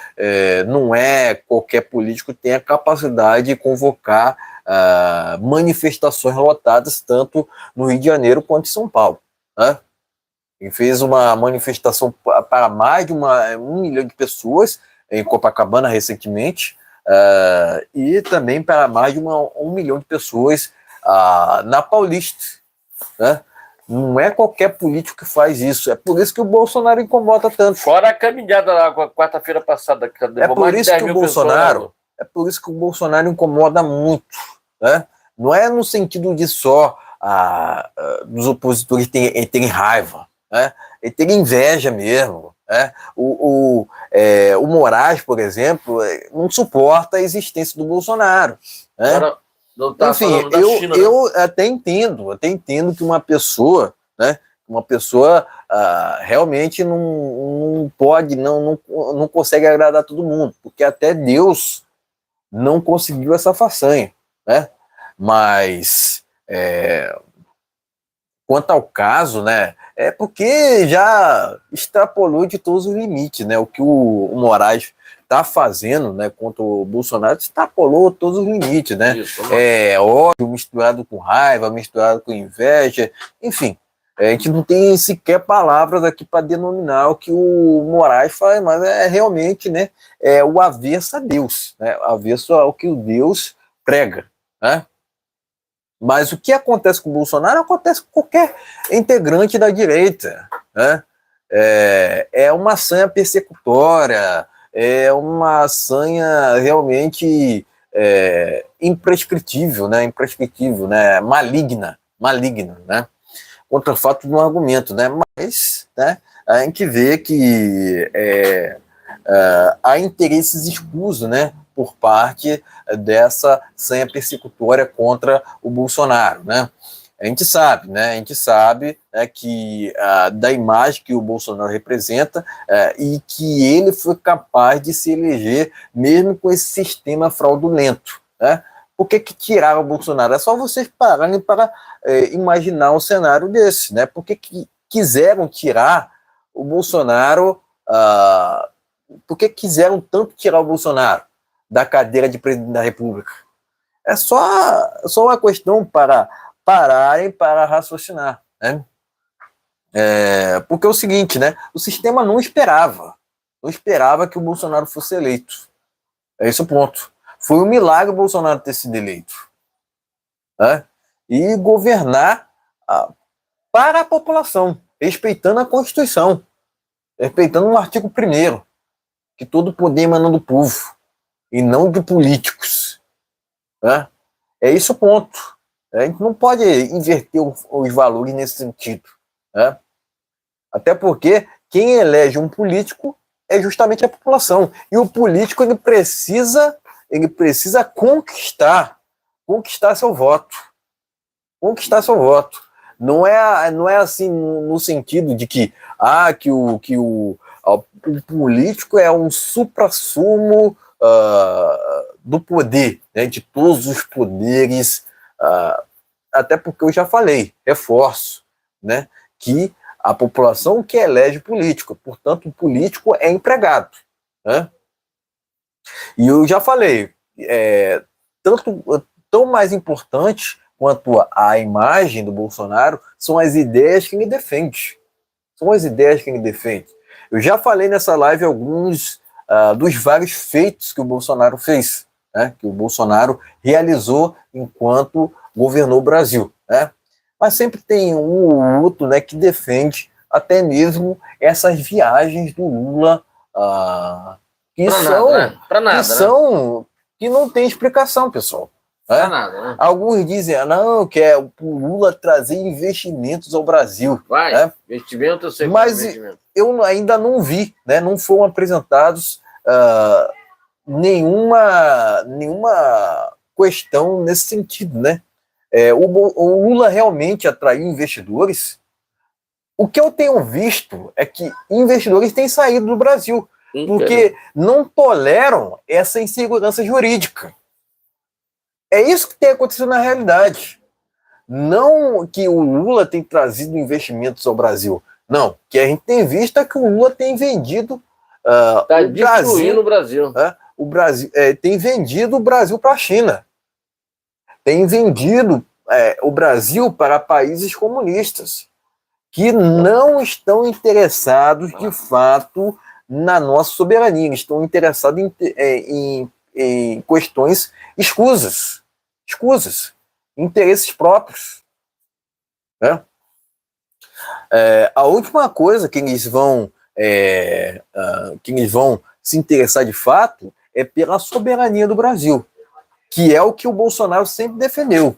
não é qualquer político que tem a capacidade de convocar manifestações lotadas tanto no Rio de Janeiro quanto em São Paulo, né? Ele fez uma manifestação para mais de 1 milhão de pessoas em Copacabana recentemente, e também para mais de 1 milhão de pessoas na Paulista, né? Não é qualquer político que faz isso. É por isso que o Bolsonaro incomoda tanto. Fora a caminhada lá quarta-feira passada. É por isso que o Bolsonaro incomoda muito, né? Não é no sentido de só dos opositores terem raiva, né? Ele tem inveja mesmo, né? O Moraes, por exemplo, não suporta a existência do Bolsonaro, né? Enfim, eu até entendo que uma pessoa, né, Uma pessoa realmente não pode, não consegue agradar todo mundo, porque até Deus não conseguiu essa façanha, né? Mas quanto ao caso, né, é porque já extrapolou de todos os limites, né? O que o Moraes está fazendo, né, contra o Bolsonaro, extrapolou todos os limites, né? Isso, ódio misturado com raiva, misturado com inveja, enfim. A gente não tem sequer palavras aqui para denominar o que o Moraes faz, mas é realmente, né, o avesso a Deus, né, avesso ao que o Deus prega, né? Mas o que acontece com o Bolsonaro acontece com qualquer integrante da direita, né? É uma sanha persecutória, é uma sanha realmente imprescritível, né? Maligna, né? Contra fato de um argumento, né? Mas, né, a gente vê que há interesses escusos, né, por parte dessa sanha persecutória contra o Bolsonaro, né? A gente sabe, né, que da imagem que o Bolsonaro representa e que ele foi capaz de se eleger mesmo com esse sistema fraudulento, né? Por que tiraram o Bolsonaro? É só vocês pararem para imaginar um cenário desse, né? Por que quiseram tirar o Bolsonaro? Por que quiseram tanto tirar o Bolsonaro da cadeira de presidente da República? É só uma questão para pararem para raciocinar, né? Porque é o seguinte, né? O sistema não esperava que o Bolsonaro fosse eleito. É esse o ponto. Foi um milagre o Bolsonaro ter sido eleito, né? E governar para a população, respeitando a Constituição, respeitando o artigo 1º, que todo poder emana do povo e não de políticos, né? É esse o ponto. A gente não pode inverter os valores nesse sentido, né? Até porque quem elege um político é justamente a população. E o político ele precisa conquistar seu voto. Conquistar seu voto. Não é assim no sentido de que o político é um suprassumo do poder, né, de todos os poderes, até porque eu já falei, reforço, né, que a população que elege político, portanto o político é empregado, né? E eu já falei, tão mais importante quanto a imagem do Bolsonaro são as ideias que ele defende. Eu já falei nessa live alguns dos vários feitos que o Bolsonaro fez, né, que o Bolsonaro realizou enquanto governou o Brasil, né? Mas sempre tem um ou outro, né, que defende até mesmo essas viagens do Lula que não tem explicação, pessoal. Pra nada, né? Alguns dizem, não, que é o Lula trazer investimentos ao Brasil. Vai, né? Investimento, eu sei. Mas eu ainda não vi, né? Não foram apresentados nenhuma questão nesse sentido, né? O Lula realmente atraiu investidores. O que eu tenho visto é que investidores têm saído do Brasil, porque não toleram essa insegurança jurídica. É isso que tem acontecido na realidade. Não que o Lula tem trazido investimentos ao Brasil. Não, que a gente tem visto é que o Lula tem vendido o Brasil. O Brasil tem vendido o Brasil para a China. Tem vendido o Brasil para países comunistas que não estão interessados, de fato, na nossa soberania. Eles estão interessados em questões escusas, interesses próprios. Né? A última coisa que eles vão se interessar de fato é pela soberania do Brasil, que é o que o Bolsonaro sempre defendeu.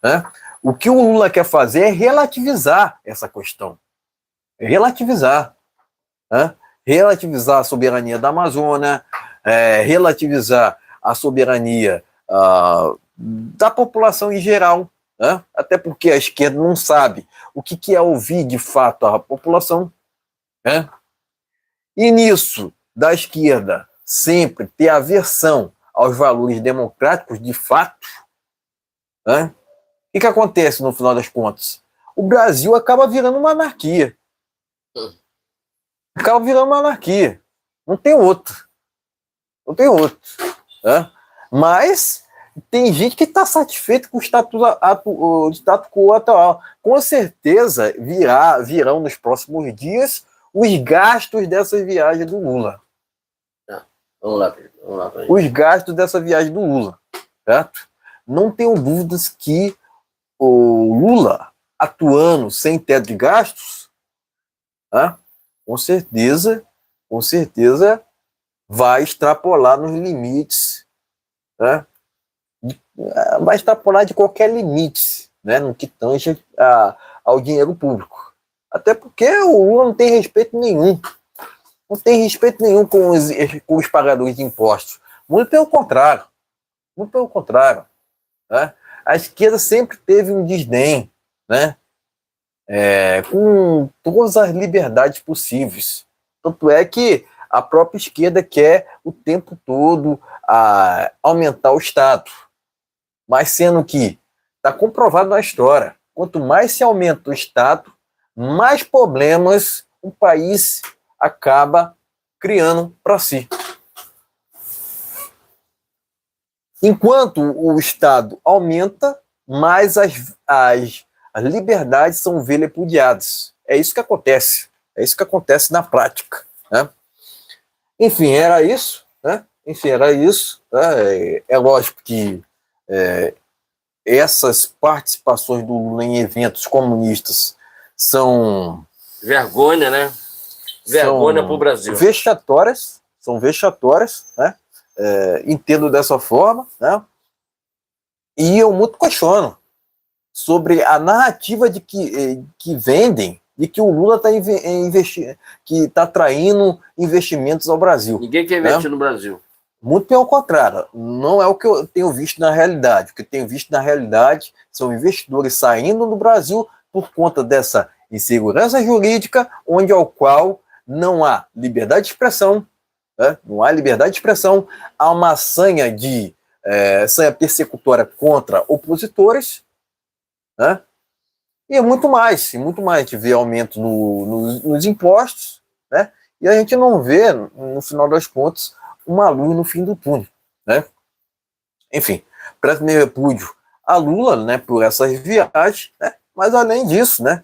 Né? O que o Lula quer fazer é relativizar essa questão. Relativizar a soberania da Amazônia, relativizar a soberania da população em geral, né? Até porque a esquerda não sabe o que é ouvir de fato a população, né? E nisso, da esquerda sempre ter aversão aos valores democráticos de fato, né? O que acontece no final das contas? O Brasil acaba virando uma anarquia. Acaba virando uma anarquia. Não tem outro. Não tem outro. Né? Mas tem gente que está satisfeito com o status quo atual. Com certeza virão nos próximos dias os gastos dessa viagem do Lula. Vamos lá. Os gastos dessa viagem do Lula. Certo? Não tenho dúvidas que o Lula, atuando sem teto de gastos, né, com certeza vai extrapolar nos limites, né, vai extrapolar de qualquer limite, né, no que tange ao dinheiro público. Até porque o Lula não tem respeito nenhum. Não tem respeito nenhum com os pagadores de impostos. Muito pelo contrário. Muito pelo contrário. Né? A esquerda sempre teve um desdém, né, com todas as liberdades possíveis. Tanto é que a própria esquerda quer o tempo todo aumentar o Estado. Mas sendo que está comprovado na história, quanto mais se aumenta o Estado, mais problemas o país acaba criando para si. Enquanto o Estado aumenta, mais as liberdades são vilipendiadas. É isso que acontece. É isso que acontece na prática. Né? Enfim, era isso. Né? Né? É lógico que essas participações do Lula em eventos comunistas são... Vergonha, né? Vergonha para o Brasil. São vexatórias, né? Entendo dessa forma, né? E eu muito questiono sobre a narrativa de que vendem de que o Lula está investindo, que está atraindo investimentos ao Brasil. Ninguém quer investir no Brasil. Muito pelo contrário, não é o que eu tenho visto na realidade. O que eu tenho visto na realidade são investidores saindo do Brasil por conta dessa insegurança jurídica, onde ao qual não há liberdade de expressão, né? Não há liberdade de expressão, há uma sanha persecutória contra opositores, né? E muito mais. A gente vê aumento nos impostos, né? E a gente não vê, no final das contas, uma luz no fim do túnel, né? Enfim, presto meu repúdio a Lula, né, por essas viagens, né? Mas além disso, né,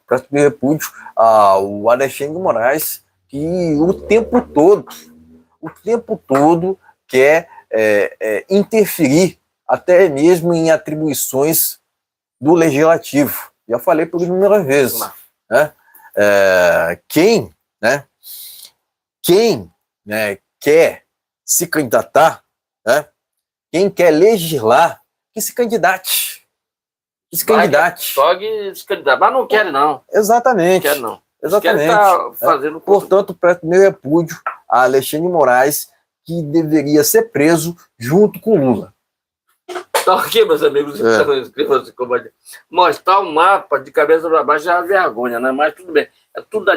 presto meu repúdio ao Alexandre de Moraes, que o tempo todo quer interferir até mesmo em atribuições do legislativo. Já falei por inúmeras vezes. Né? Quem quer se candidatar, né? Quem quer legislar, que se candidate. Que se candidate. Só que se candidate, mas não quer não. Exatamente. Não quer não. Exatamente. Tá fazendo Portanto, presto meu repúdio a Alexandre de Moraes, que deveria ser preso junto com Lula. Então, aqui, meus amigos, mostrar o mapa de cabeça para baixo é uma vergonha, né? Mas tudo bem.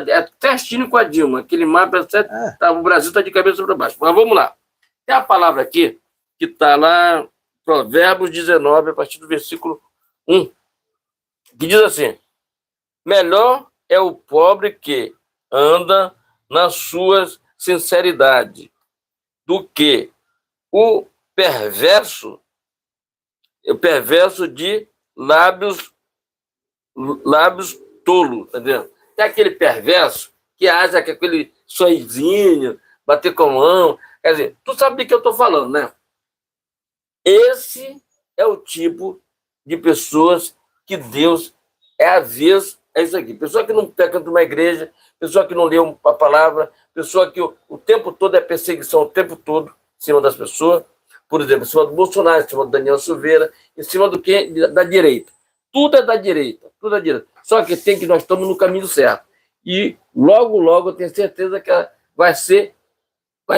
É certinho com a Dilma. Aquele mapa é certo. O Brasil está de cabeça para baixo. Mas vamos lá. Tem a palavra aqui que está lá, Provérbios 19, a partir do versículo 1, que diz assim: melhor é o pobre que anda na sua sinceridade do que o perverso de lábios tolos, tá vendo? Tem aquele perverso que acha que aquele sorrisinho, bater com a mão, quer dizer, tu sabe do que eu estou falando, né? Esse é o tipo de pessoas que Deus é avesso a isso aqui. Pessoa que não peca numa igreja, pessoa que não lê a palavra, pessoa que o tempo todo é perseguição, o tempo todo, em cima das pessoas. Por exemplo, em cima do Bolsonaro, em cima do Daniel Silveira, em cima do que? Da direita. Tudo é da direita, tudo é da direita. Só que nós estamos no caminho certo. E logo, logo, eu tenho certeza que vai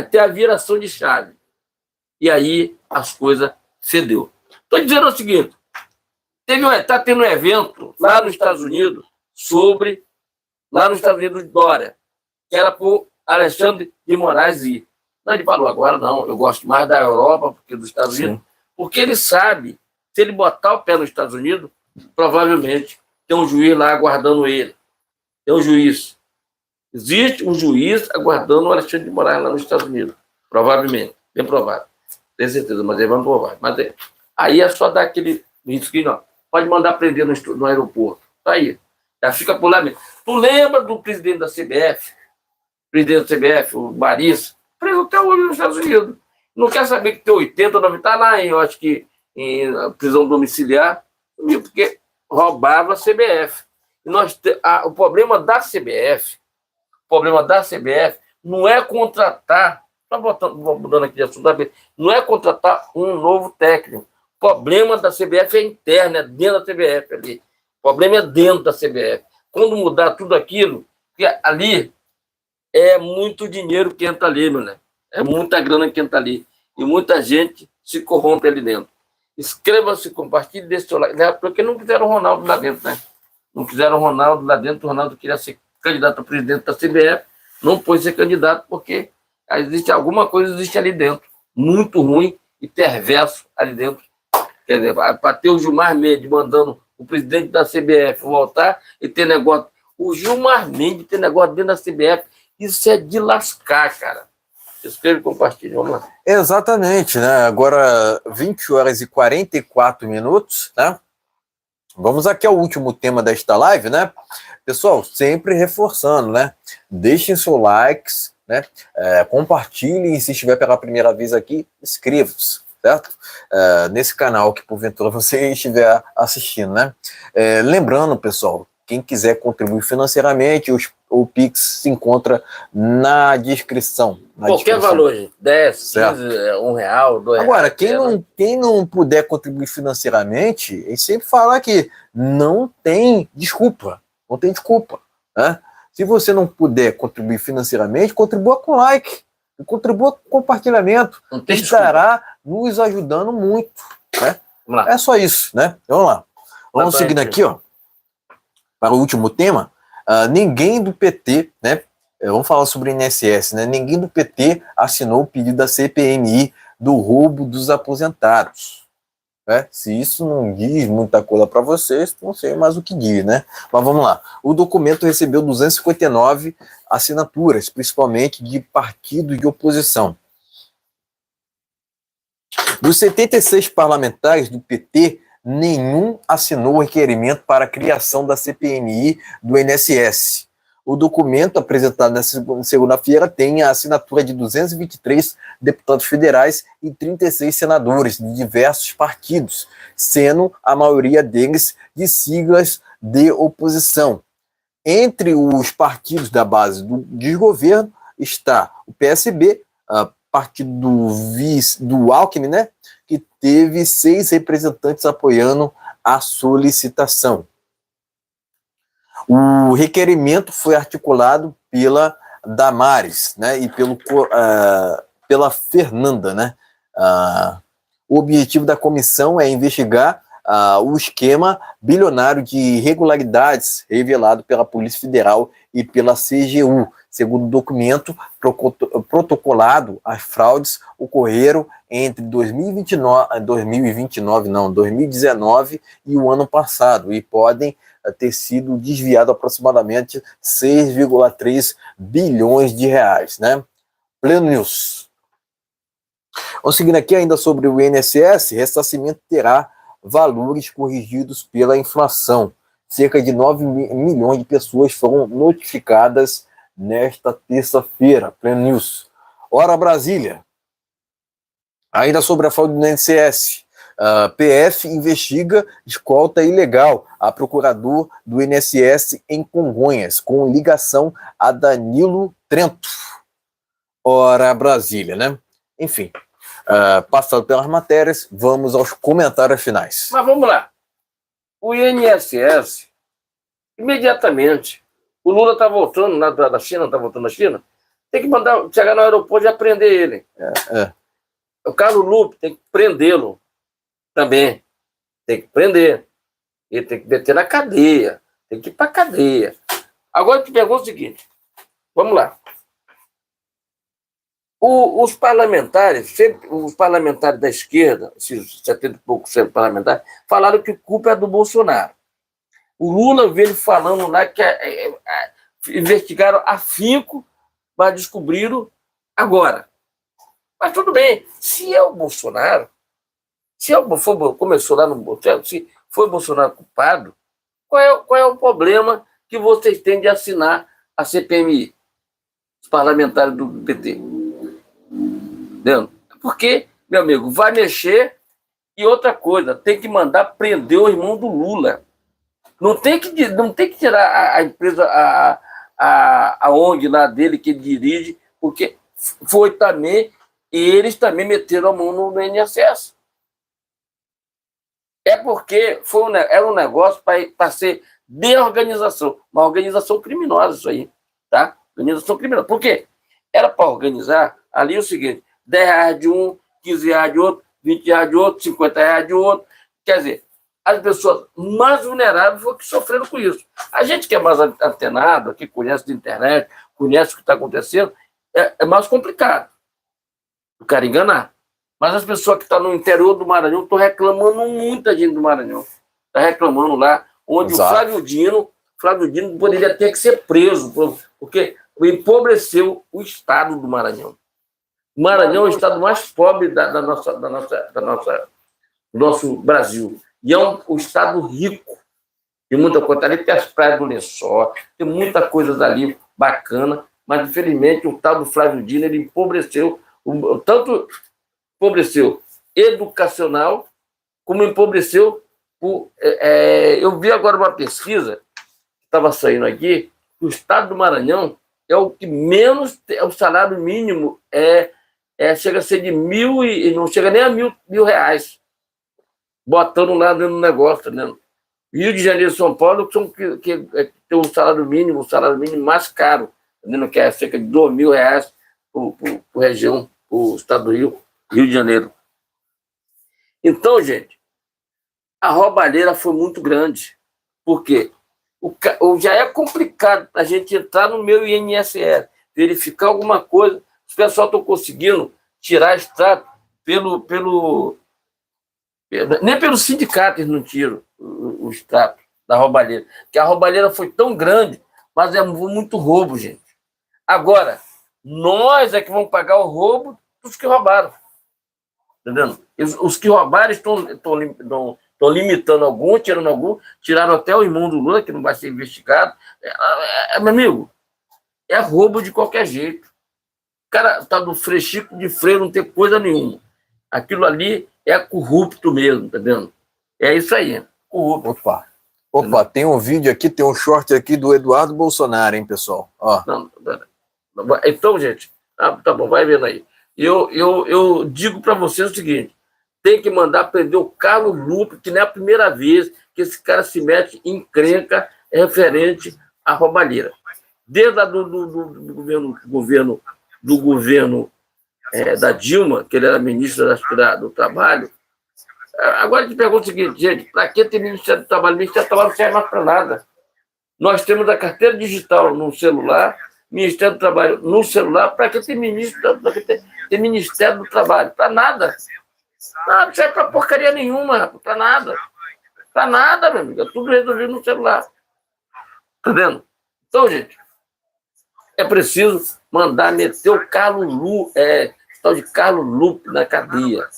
ter a viração de chave. E aí as coisas cedeu. Estou dizendo o seguinte, Está tendo um evento lá nos Estados Unidos Dória, que era por Alexandre de Moraes ir. Não, ele falou, agora não, eu gosto mais da Europa porque dos Estados Unidos, porque ele sabe, se ele botar o pé nos Estados Unidos, provavelmente tem um juiz lá aguardando ele. Tem um juiz. Existe um juiz aguardando o Alexandre de Moraes lá nos Estados Unidos. Provavelmente. Bem provável. Tenho certeza, mas eles vão provar. Mas aí é só dar aquele risco que não. Pode mandar prender no aeroporto. Tá aí. Já fica por lá mesmo. Tu lembra do presidente da CBF? Presidente da CBF, o Baris, preso até hoje nos Estados Unidos. Não quer saber que tem 80, 90, tá lá, eu acho que em prisão domiciliar, porque roubava a CBF. E o problema da CBF não é contratar, mudando aqui de assunto, não é contratar um novo técnico. O problema da CBF é interno, é dentro da CBF ali. O problema é dentro da CBF. Quando mudar tudo aquilo, porque ali é muito dinheiro que entra ali, meu, né? É muita grana que entra ali. E muita gente se corrompe ali dentro. Inscreva-se, compartilhe, deixe seu like. Porque não quiseram o Ronaldo lá dentro, né? Não quiseram o Ronaldo lá dentro. O Ronaldo queria ser candidato a presidente da CBF. Não pôde ser candidato porque existe alguma coisa ali dentro. Muito ruim e perverso ali dentro. Quer dizer, para ter o Gilmar Mendes mandando o presidente da CBF voltar e ter negócio. O Gilmar Mendes ter negócio dentro da CBF, isso é de lascar, cara. Escreve e compartilha, vamos lá. Exatamente, né? Agora, 20 horas e 44 minutos, né? Vamos aqui ao último tema desta live, né? Pessoal, sempre reforçando, né? Deixem seus likes, né? Compartilhem, e se estiver pela primeira vez aqui, inscreva-se, certo? Nesse canal que porventura você estiver assistindo, né? Lembrando, pessoal, quem quiser contribuir financeiramente, o Pix se encontra na descrição. Qualquer valor, gente. 10, 15, R$1, R$2. Agora, quem não puder contribuir financeiramente, ele sempre fala que não tem desculpa. Não tem desculpa. Né? Se você não puder contribuir financeiramente, contribua com like. Contribua com compartilhamento. Estará nos ajudando muito. Né? É só isso, né? Vamos lá. Vamos seguindo aqui, ó, para o último tema. Ninguém do PT, né? Vamos falar sobre o INSS, né? Ninguém do PT assinou o pedido da CPMI do roubo dos aposentados. Né? Se isso não diz muita coisa para vocês, não sei mais o que diz, né? Mas vamos lá. O documento recebeu 259 assinaturas, principalmente de partidos de oposição. Dos 76 parlamentares do PT, nenhum assinou o requerimento para a criação da CPMI do INSS. O documento apresentado nessa segunda-feira tem a assinatura de 223 deputados federais e 36 senadores de diversos partidos, sendo a maioria deles de siglas de oposição. Entre os partidos da base do desgoverno está o PSB, partido do Alckmin, né, que teve 6 representantes apoiando a solicitação. O requerimento foi articulado pela Damares, né, e pela Fernanda, né. O objetivo da comissão é investigar o esquema bilionário de irregularidades revelado pela Polícia Federal e pela CGU. Segundo o documento protocolado, as fraudes ocorreram entre 2019 e o ano passado e podem ter sido desviado aproximadamente 6,3 bilhões de reais, né? Pleno News. Vamos seguindo aqui ainda sobre o INSS, ressarcimento terá valores corrigidos pela inflação. Cerca de 9 milhões de pessoas foram notificadas nesta terça-feira. Pleno News. Hora Brasília. Ainda sobre a fraude do INSS. PF investiga escolta ilegal a procurador do INSS em Congonhas, com ligação a Danilo Trento. Hora Brasília, né? Enfim, passado pelas matérias, vamos aos comentários finais. Mas vamos lá. O INSS, imediatamente, o Lula está voltando lá da China, tem que chegar no aeroporto e prender ele. O Carlos Lupe tem que prendê-lo também. Tem que prender. Ele tem que meter na cadeia. Tem que ir para a cadeia. Agora eu te pergunto o seguinte. Vamos lá. Os parlamentares, sempre, os parlamentares da esquerda, esses 70 e poucos parlamentares, falaram que a culpa é do Bolsonaro. O Lula veio falando lá que investigaram afinco, mas descobriram agora. Mas tudo bem, se é o Bolsonaro, começou lá no Bolsonaro, se foi o Bolsonaro culpado, qual é o problema que vocês têm de assinar a CPMI, os parlamentares do PT? Entendeu? Porque, meu amigo, vai mexer e outra coisa, tem que mandar prender o irmão do Lula. Não tem que tirar a empresa, a ONG lá dele que ele dirige, porque foi também, eles também meteram a mão no INSS. É porque era um negócio para ser de organização, uma organização criminosa isso aí, tá? Organização criminosa. Por quê? Era para organizar ali o seguinte, R$10 de um, R$15 de outro, R$20 de outro, R$50 de outro. Quer dizer, as pessoas mais vulneráveis foram que sofreram com isso. A gente que é mais antenado, que conhece de internet, conhece o que está acontecendo, é mais complicado o cara enganar. Mas as pessoas que estão no interior do Maranhão estão reclamando, muita gente do Maranhão. Está reclamando lá, onde Exato. O Flávio Dino poderia ter que ser preso, porque empobreceu o estado do Maranhão. O Maranhão é o estado mais pobre do nosso Brasil. E é um estado rico. Tem muita coisa ali, tem as praias do Lençol, tem muita coisa ali bacana, mas, infelizmente, o tal do Flávio Dino, ele empobreceu, tanto empobreceu educacional, como empobreceu eu vi agora uma pesquisa que estava saindo aqui, que o estado do Maranhão é o que menos, o salário mínimo chega a ser de e não chega nem a mil reais, botando lá dentro do negócio, né? Rio de Janeiro e São Paulo são que tem o salário mínimo mais caro, entendeu? Que é cerca de R$2.000 por região, por estado do Rio de Janeiro. Então, gente, a roubalheira foi muito grande, porque já é complicado a gente entrar no meu INSS, verificar alguma coisa. Os pessoal estão conseguindo tirar extrato nem pelo sindicato eles não tiram o extrato da roubalheira, porque a roubalheira foi tão grande, mas é muito roubo, gente. Agora, nós é que vamos pagar o roubo dos que roubaram. Entendendo? Os que roubaram estão limitando algum, tirando algum, tiraram até o irmão do Lula, que não vai ser investigado. Meu amigo, é roubo de qualquer jeito. O cara está do frechico de freio, não tem coisa nenhuma. Aquilo ali é corrupto mesmo, tá vendo? É isso aí, corrupto. Opa, tem um vídeo aqui, tem um short aqui do Eduardo Bolsonaro, hein, pessoal? Ó. Não. Então, gente, tá bom, vai vendo aí. Eu digo para vocês o seguinte, tem que mandar prender o Carlos Lupe, que não é a primeira vez que esse cara se mete em encrenca referente à roubalheira. Desde do governo da Dilma, que ele era ministro do Trabalho. Agora eu te pergunto o seguinte, gente, para que ter Ministério do Trabalho? O Ministério do Trabalho não serve mais para nada. Nós temos a carteira digital no celular, Ministério do Trabalho no celular, para que ter Ministério do Trabalho? Para nada. Não serve para porcaria nenhuma, para nada. Para nada, meu amigo. É tudo resolvido no celular. Tá vendo? Então, gente, é preciso mandar meter o tal de Carlos Lupe na cadeia.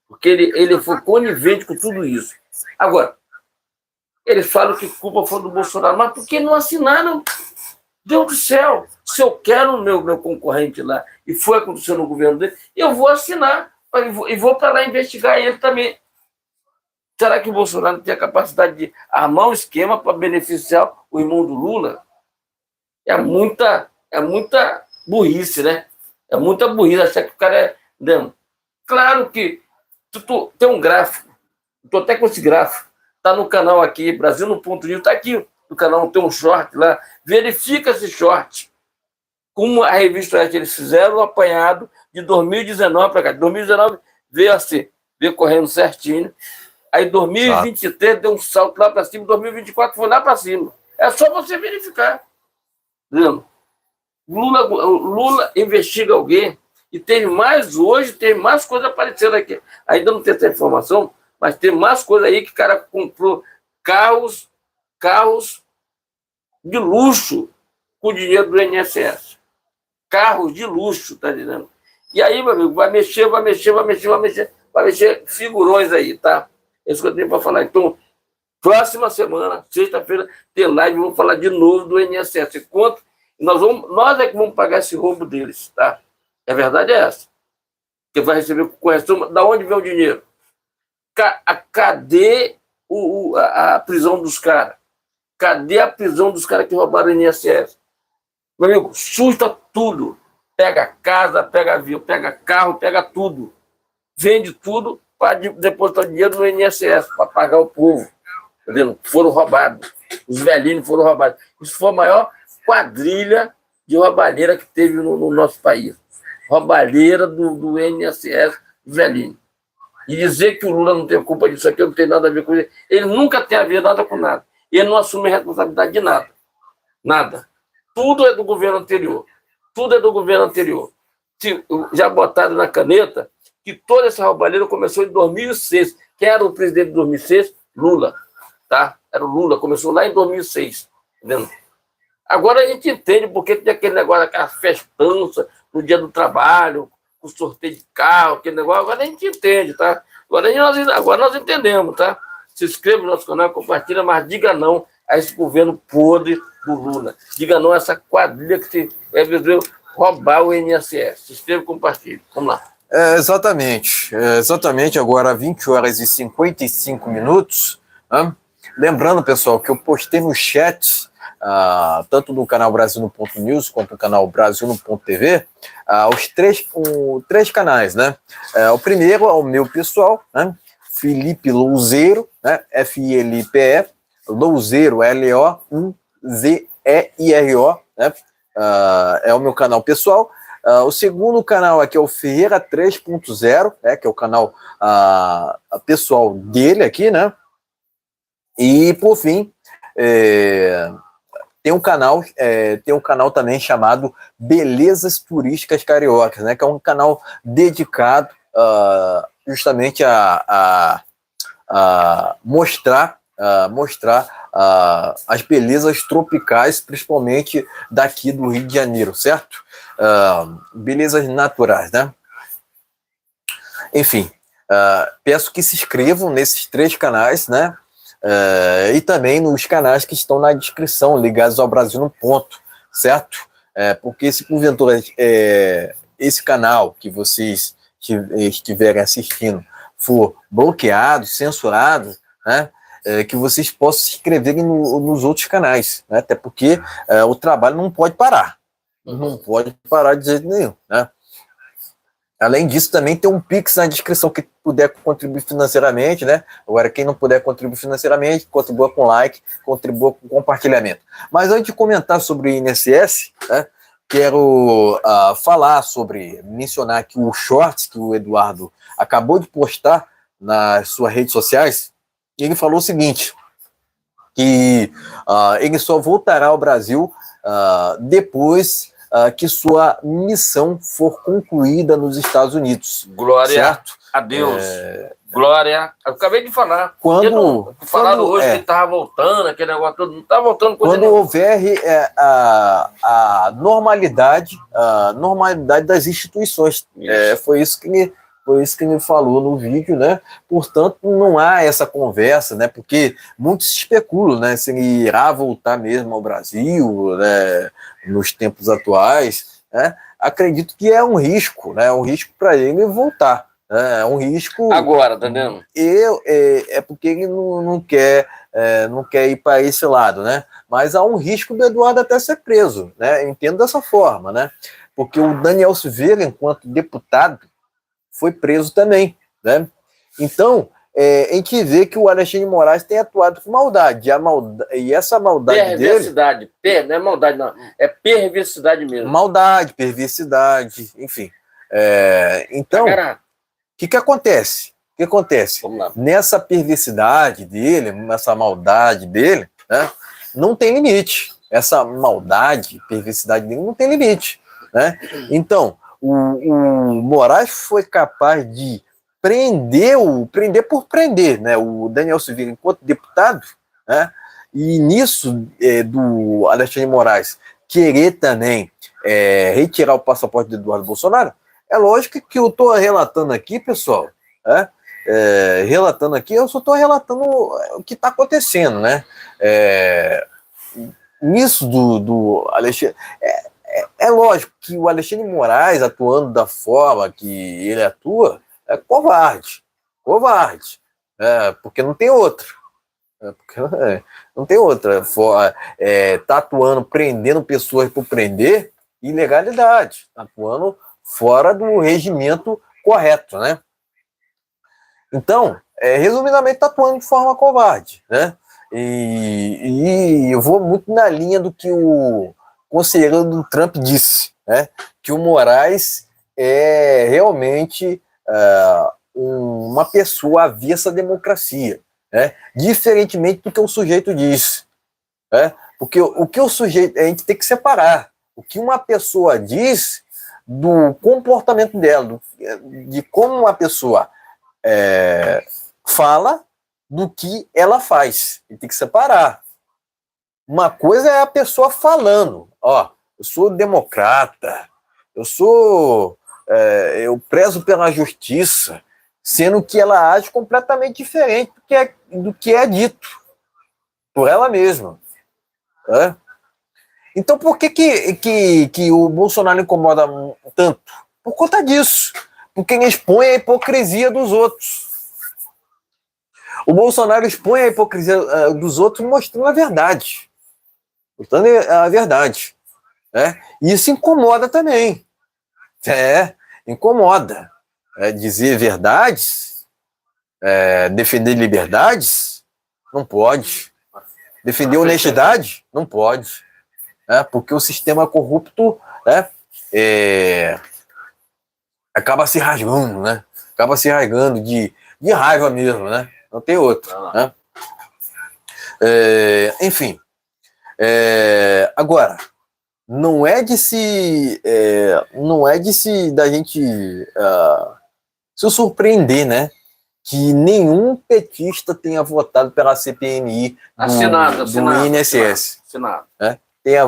Porque ele foi conivente com tudo isso. Agora, eles falam que culpa foi do Bolsonaro, mas por que não assinaram? Deus do céu, se eu quero o meu concorrente lá, e foi acontecer no governo dele, eu vou assinar, e vou para lá investigar ele também. Será que o Bolsonaro não tem a capacidade de armar um esquema para beneficiar o irmão do Lula? É muita burrice, né? É muita burrice achar que o cara é... Não. Claro que tem um gráfico, estou até com esse gráfico, está no canal aqui, Brasil no Ponto News, está aqui no canal, tem um short lá, verifica esse short, como a revista eles fizeram o apanhado de 2019 para cá. 2019 veio assim, veio correndo certinho, Aí 2023 deu um salto lá para cima, 2024 foi lá para cima. É só você verificar. Entendeu? Lula investiga alguém e tem mais hoje, tem mais coisa aparecendo aqui. Ainda não tem essa informação, mas tem mais coisa aí que o cara comprou carros de luxo com o dinheiro do INSS. Carros de luxo, tá dizendo? E aí, meu amigo, vai mexer figurões aí, tá? É isso que eu tenho para falar. Então, próxima semana, sexta-feira, tem live, vamos falar de novo do INSS. Quanto nós é que vamos pagar esse roubo deles, tá? A verdade é essa. Que vai receber correção. Da onde vem o dinheiro? Cadê a prisão dos caras? Cadê a prisão dos caras que roubaram o INSS? Meu amigo, susta tudo. Pega casa, pega avião, pega carro, pega tudo. Vende tudo para depositar dinheiro no INSS, para pagar o povo. Entendeu? Foram roubados. Os velhinhos foram roubados. Isso foi a maior quadrilha de roubalheira que teve no nosso país. Roubalheira do INSS, dos velhinhos. E dizer que o Lula não tem culpa disso aqui, não tem nada a ver com isso. Ele nunca tem a ver nada com nada. Ele não assume a responsabilidade de nada. Nada. Tudo é do governo anterior. Tudo é do governo anterior. Já botaram na caneta que toda essa roubalheira começou em 2006. Quem era o presidente de 2006? Lula. Tá? Era o Lula. Começou lá em 2006. Entendeu? Agora a gente entende porque tem aquele negócio, aquela festança no dia do trabalho, com sorteio de carro, aquele negócio. Agora a gente entende, tá? Agora nós entendemos, tá? Se inscreva no nosso canal, compartilha, mas diga não a esse governo podre do Lula. Diga não a essa quadrilha que resolveu roubar o INSS. Se inscreva e compartilhe. Vamos lá. Exatamente agora 20h55. Né? Lembrando, pessoal, que eu postei no chat, tanto no canal Brasil1.news quanto no canal Brasil1.tv, os três canais, né? O primeiro é o meu pessoal, né? Felipe Louzeiro, né? F-I-L-I-P-E, Louzeiro, L-O-U-Z-E-I-R-O, né? É o meu canal pessoal. O segundo canal aqui é o Ferreira 3.0, né? Que é o canal pessoal dele aqui, né? E, por fim, tem um canal também chamado Belezas Turísticas Cariocas, né? Que é um canal dedicado justamente a mostrar as belezas tropicais, principalmente daqui do Rio de Janeiro, certo? Belezas naturais, né? Enfim, peço que se inscrevam nesses três canais, né? E também nos canais que estão na descrição, ligados ao Brasil no Ponto, certo? Porque se porventura esse canal que vocês estiverem assistindo for bloqueado, censurado, né? Que vocês possam se inscreverem nos outros canais, né? Até porque o trabalho não pode parar. Não pode parar de jeito nenhum, né? Além disso, também tem um Pix na descrição, que puder contribuir financeiramente, né? Agora, quem não puder contribuir financeiramente, contribua com like, contribua com compartilhamento. Mas antes de comentar sobre o INSS, né, quero mencionar aqui o shorts que o Eduardo acabou de postar nas suas redes sociais. E ele falou o seguinte, que ele só voltará ao Brasil depois que sua missão for concluída nos Estados Unidos. Glória certo? a Deus. Glória. Eu acabei de falar. Falaram hoje que ele estava voltando, aquele negócio todo. Não está voltando. Quando houver a normalidade das instituições. Foi isso que ele falou no vídeo, né? Portanto, não há essa conversa, né? Porque muitos especulam, né? Se ele irá voltar mesmo ao Brasil, né? Nos tempos atuais, né? Acredito que é um risco, né? Um risco para ele voltar. É um risco. Agora, tá vendo? É porque ele não quer ir para esse lado, né? Mas há um risco do Eduardo até ser preso, né? Entendo dessa forma, né? Porque o Daniel Silveira, enquanto deputado, foi preso também, né? Então, a gente vê que o Alexandre de Moraes tem atuado com maldade, e essa maldade perversidade, não é maldade não, é perversidade mesmo. Maldade, perversidade, enfim. Então, o que acontece? que acontece? Vamos lá. Nessa perversidade dele, nessa maldade dele, né, não tem limite. Essa maldade, perversidade dele não tem limite. Né? Então, o Moraes foi capaz de prender por prender, né, o Daniel Silveira enquanto deputado, né, e nisso do Alexandre de Moraes querer também retirar o passaporte do Eduardo Bolsonaro, é lógico que eu estou relatando aqui, pessoal, né, relatando aqui, eu só estou relatando o que está acontecendo, né? Nisso do Alexandre. É lógico que o Alexandre de Moraes, atuando da forma que ele atua, é covarde. Covarde. Porque não tem outra. Não tem outra. Tá atuando, prendendo pessoas por prender, ilegalidade. Tá atuando fora do regimento correto, né? Então, resumidamente, está atuando de forma covarde, né? E eu vou muito na linha do que o conselheiro do Trump disse, né? Que o Moraes é realmente uma pessoa avessa à democracia, né? Diferentemente do que o sujeito disse, né? Porque o que o sujeito, a gente tem que separar o que uma pessoa diz do comportamento dela, de como uma pessoa fala do que ela faz. E tem que separar. Uma coisa é a pessoa falando, ó, eu sou democrata, eu prezo pela justiça, sendo que ela age completamente diferente do que é dito por ela mesma. Né? Então por que o Bolsonaro incomoda tanto? Por conta disso. Porque ele expõe a hipocrisia dos outros. O Bolsonaro expõe a hipocrisia dos outros mostrando a verdade. Mostrando a verdade. Né? E isso incomoda também. Incomoda. Dizer verdades, defender liberdades, não pode. Defender honestidade, não pode. Porque o sistema corrupto acaba se rasgando, né? Acaba se rasgando de raiva mesmo, né? Não tem outro. Né? Enfim. Agora, não é de se da gente se surpreender, né? Que nenhum petista tenha votado pela CPMI do INSS. Assinado. Tenha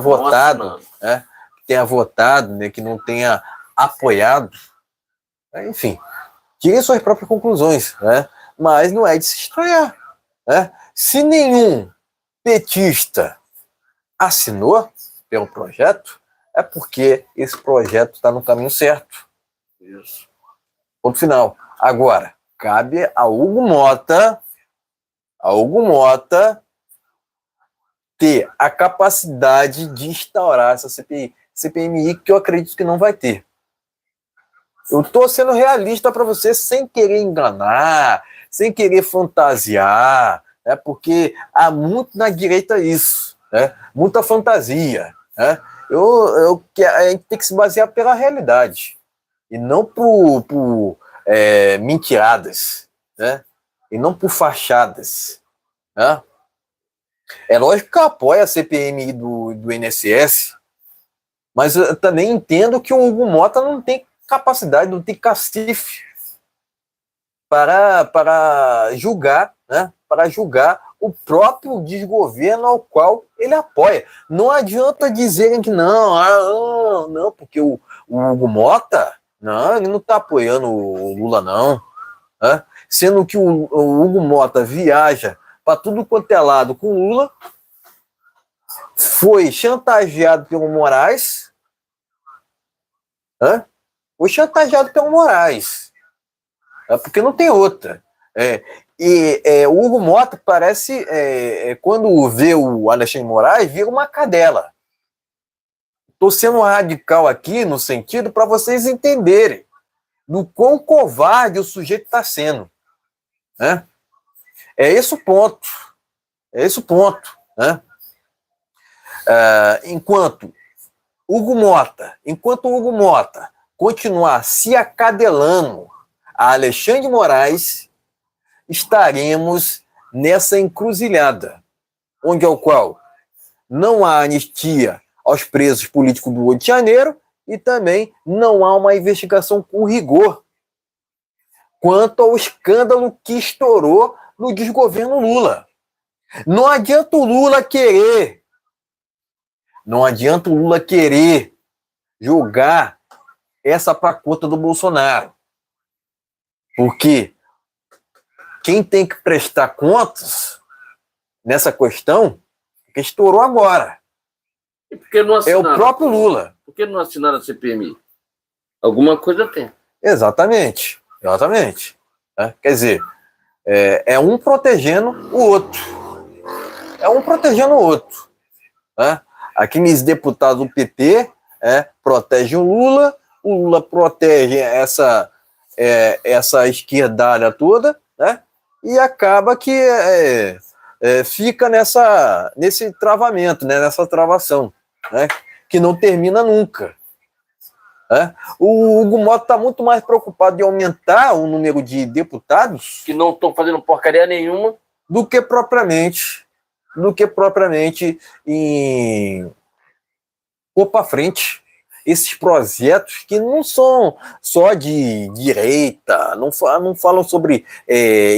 votado, né, que não tenha apoiado. Enfim, tirem suas próprias conclusões, né? Mas não é de se estranhar. Né? Se nenhum petista assinou pelo projeto, é porque esse projeto está no caminho certo. Isso. Ponto final. Agora, cabe a Hugo Mota ter a capacidade de instaurar essa CPMI, que eu acredito que não vai ter. Eu estou sendo realista para você, sem querer enganar, sem querer fantasiar, né? Porque há muito na direita isso, né? Muita fantasia. Né? A gente tem que se basear pela realidade, e não por mentiradas, né? E não por fachadas. Né? É lógico que eu apoio a CPMI do INSS, mas eu também entendo que o Hugo Mota não tem capacidade, não tem cacife para julgar, né? Para julgar o próprio desgoverno ao qual ele apoia. Não adianta dizerem que não, porque o Hugo Mota, não, ele não está apoiando o Lula, não. Né? Sendo que o Hugo Mota viaja para tudo quanto é lado com o Lula, foi chantageado pelo Moraes, foi chantageado pelo Moraes, porque não tem outra. O Hugo Mota parece, quando vê o Alexandre de Moraes, vira uma cadela. Estou sendo radical aqui no sentido para vocês entenderem do quão covarde o sujeito está sendo. Né? É esse o ponto. Né? Enquanto o Hugo Mota continuar se acadelando a Alexandre de Moraes, estaremos nessa encruzilhada, onde ao qual não há anistia aos presos políticos do 8 de janeiro e também não há uma investigação com rigor quanto ao escândalo que estourou no desgoverno Lula. Não adianta o Lula querer jogar essa para conta do Bolsonaro. Porque quem tem que prestar contas nessa questão, que estourou agora, E por que não é assinaram? o próprio Lula. Por que não assinaram a CPMI? Alguma coisa tem. Exatamente. Né? Quer dizer, é um protegendo o outro. Né? Aqueles deputados do PT protegem o Lula protege essa esquerdalha toda, né? E acaba que fica nesse travamento, né? Nessa travação, né? Que não termina nunca. Né? O Hugo Mota está muito mais preocupado em aumentar o número de deputados Que não estão fazendo porcaria nenhuma. do que propriamente em pôr para frente esses projetos que não são só de direita, não falam sobre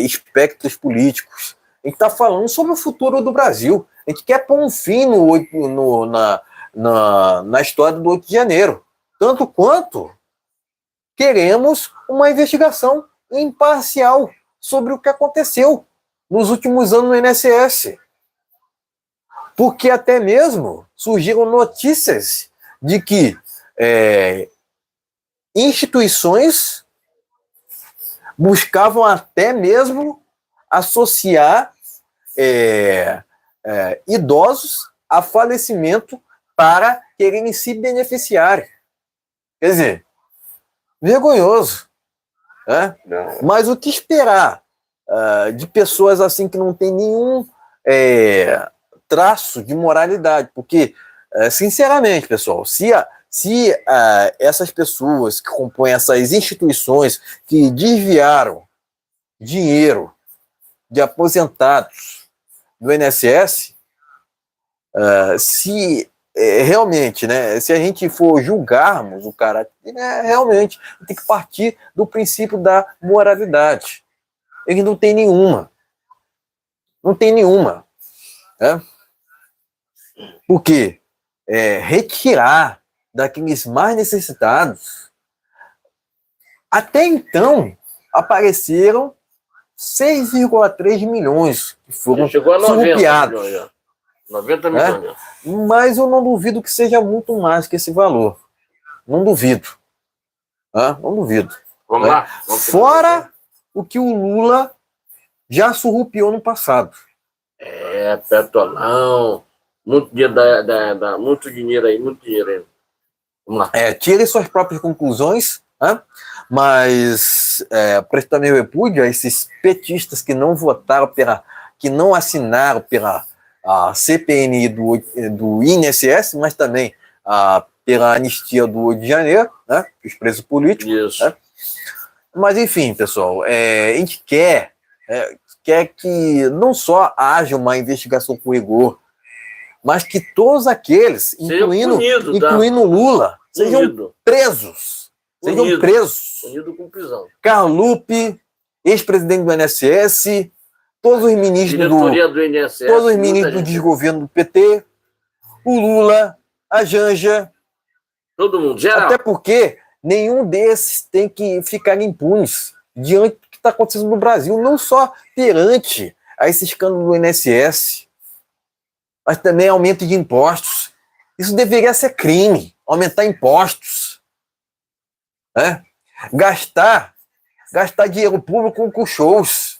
espectros políticos. A gente está falando sobre o futuro do Brasil. A gente quer pôr um fim na história do 8 de janeiro. Tanto quanto queremos uma investigação imparcial sobre o que aconteceu nos últimos anos no INSS. Porque até mesmo surgiram notícias de que instituições buscavam até mesmo associar idosos a falecimento para quererem se beneficiarem. Quer dizer, vergonhoso. Né? Mas o que esperar de pessoas assim que não tem nenhum traço de moralidade? Porque, sinceramente, pessoal, se essas pessoas que compõem essas instituições que desviaram dinheiro de aposentados do INSS, se realmente, né, se a gente for julgarmos o cara, realmente tem que partir do princípio da moralidade. Ele não tem nenhuma. Né? Porque retirar daqueles mais necessitados, até então apareceram 6,3 milhões que foram surrupiados. 90 milhões. Mas eu não duvido que seja muito mais que esse valor. Não duvido. Não duvido. Vamos lá. Fora o que o Lula já surrupiou no passado. Petrolão, muito dinheiro aí. Vamos lá. Tire suas próprias conclusões, né? Mas presto meu repúdio a esses petistas que não votaram que não assinaram pela a CPMI do INSS, mas também pela anistia do 8 de janeiro, né? Os presos políticos. Isso. Né? Mas, enfim, pessoal, a gente quer que não só haja uma investigação com rigor, mas que todos aqueles, incluindo Lula, sejam presos. Punido com prisão. Carlupe, ex-presidente do INSS, todos os ministros do INSS, todos os ministros do desgoverno do PT, o Lula, a Janja. Todo mundo, geral. Até porque nenhum desses tem que ficar impunes diante do que está acontecendo no Brasil, não só perante a esse escândalo do INSS, mas também aumento de impostos. Isso deveria ser crime, aumentar impostos. Né? Gastar dinheiro público com shows.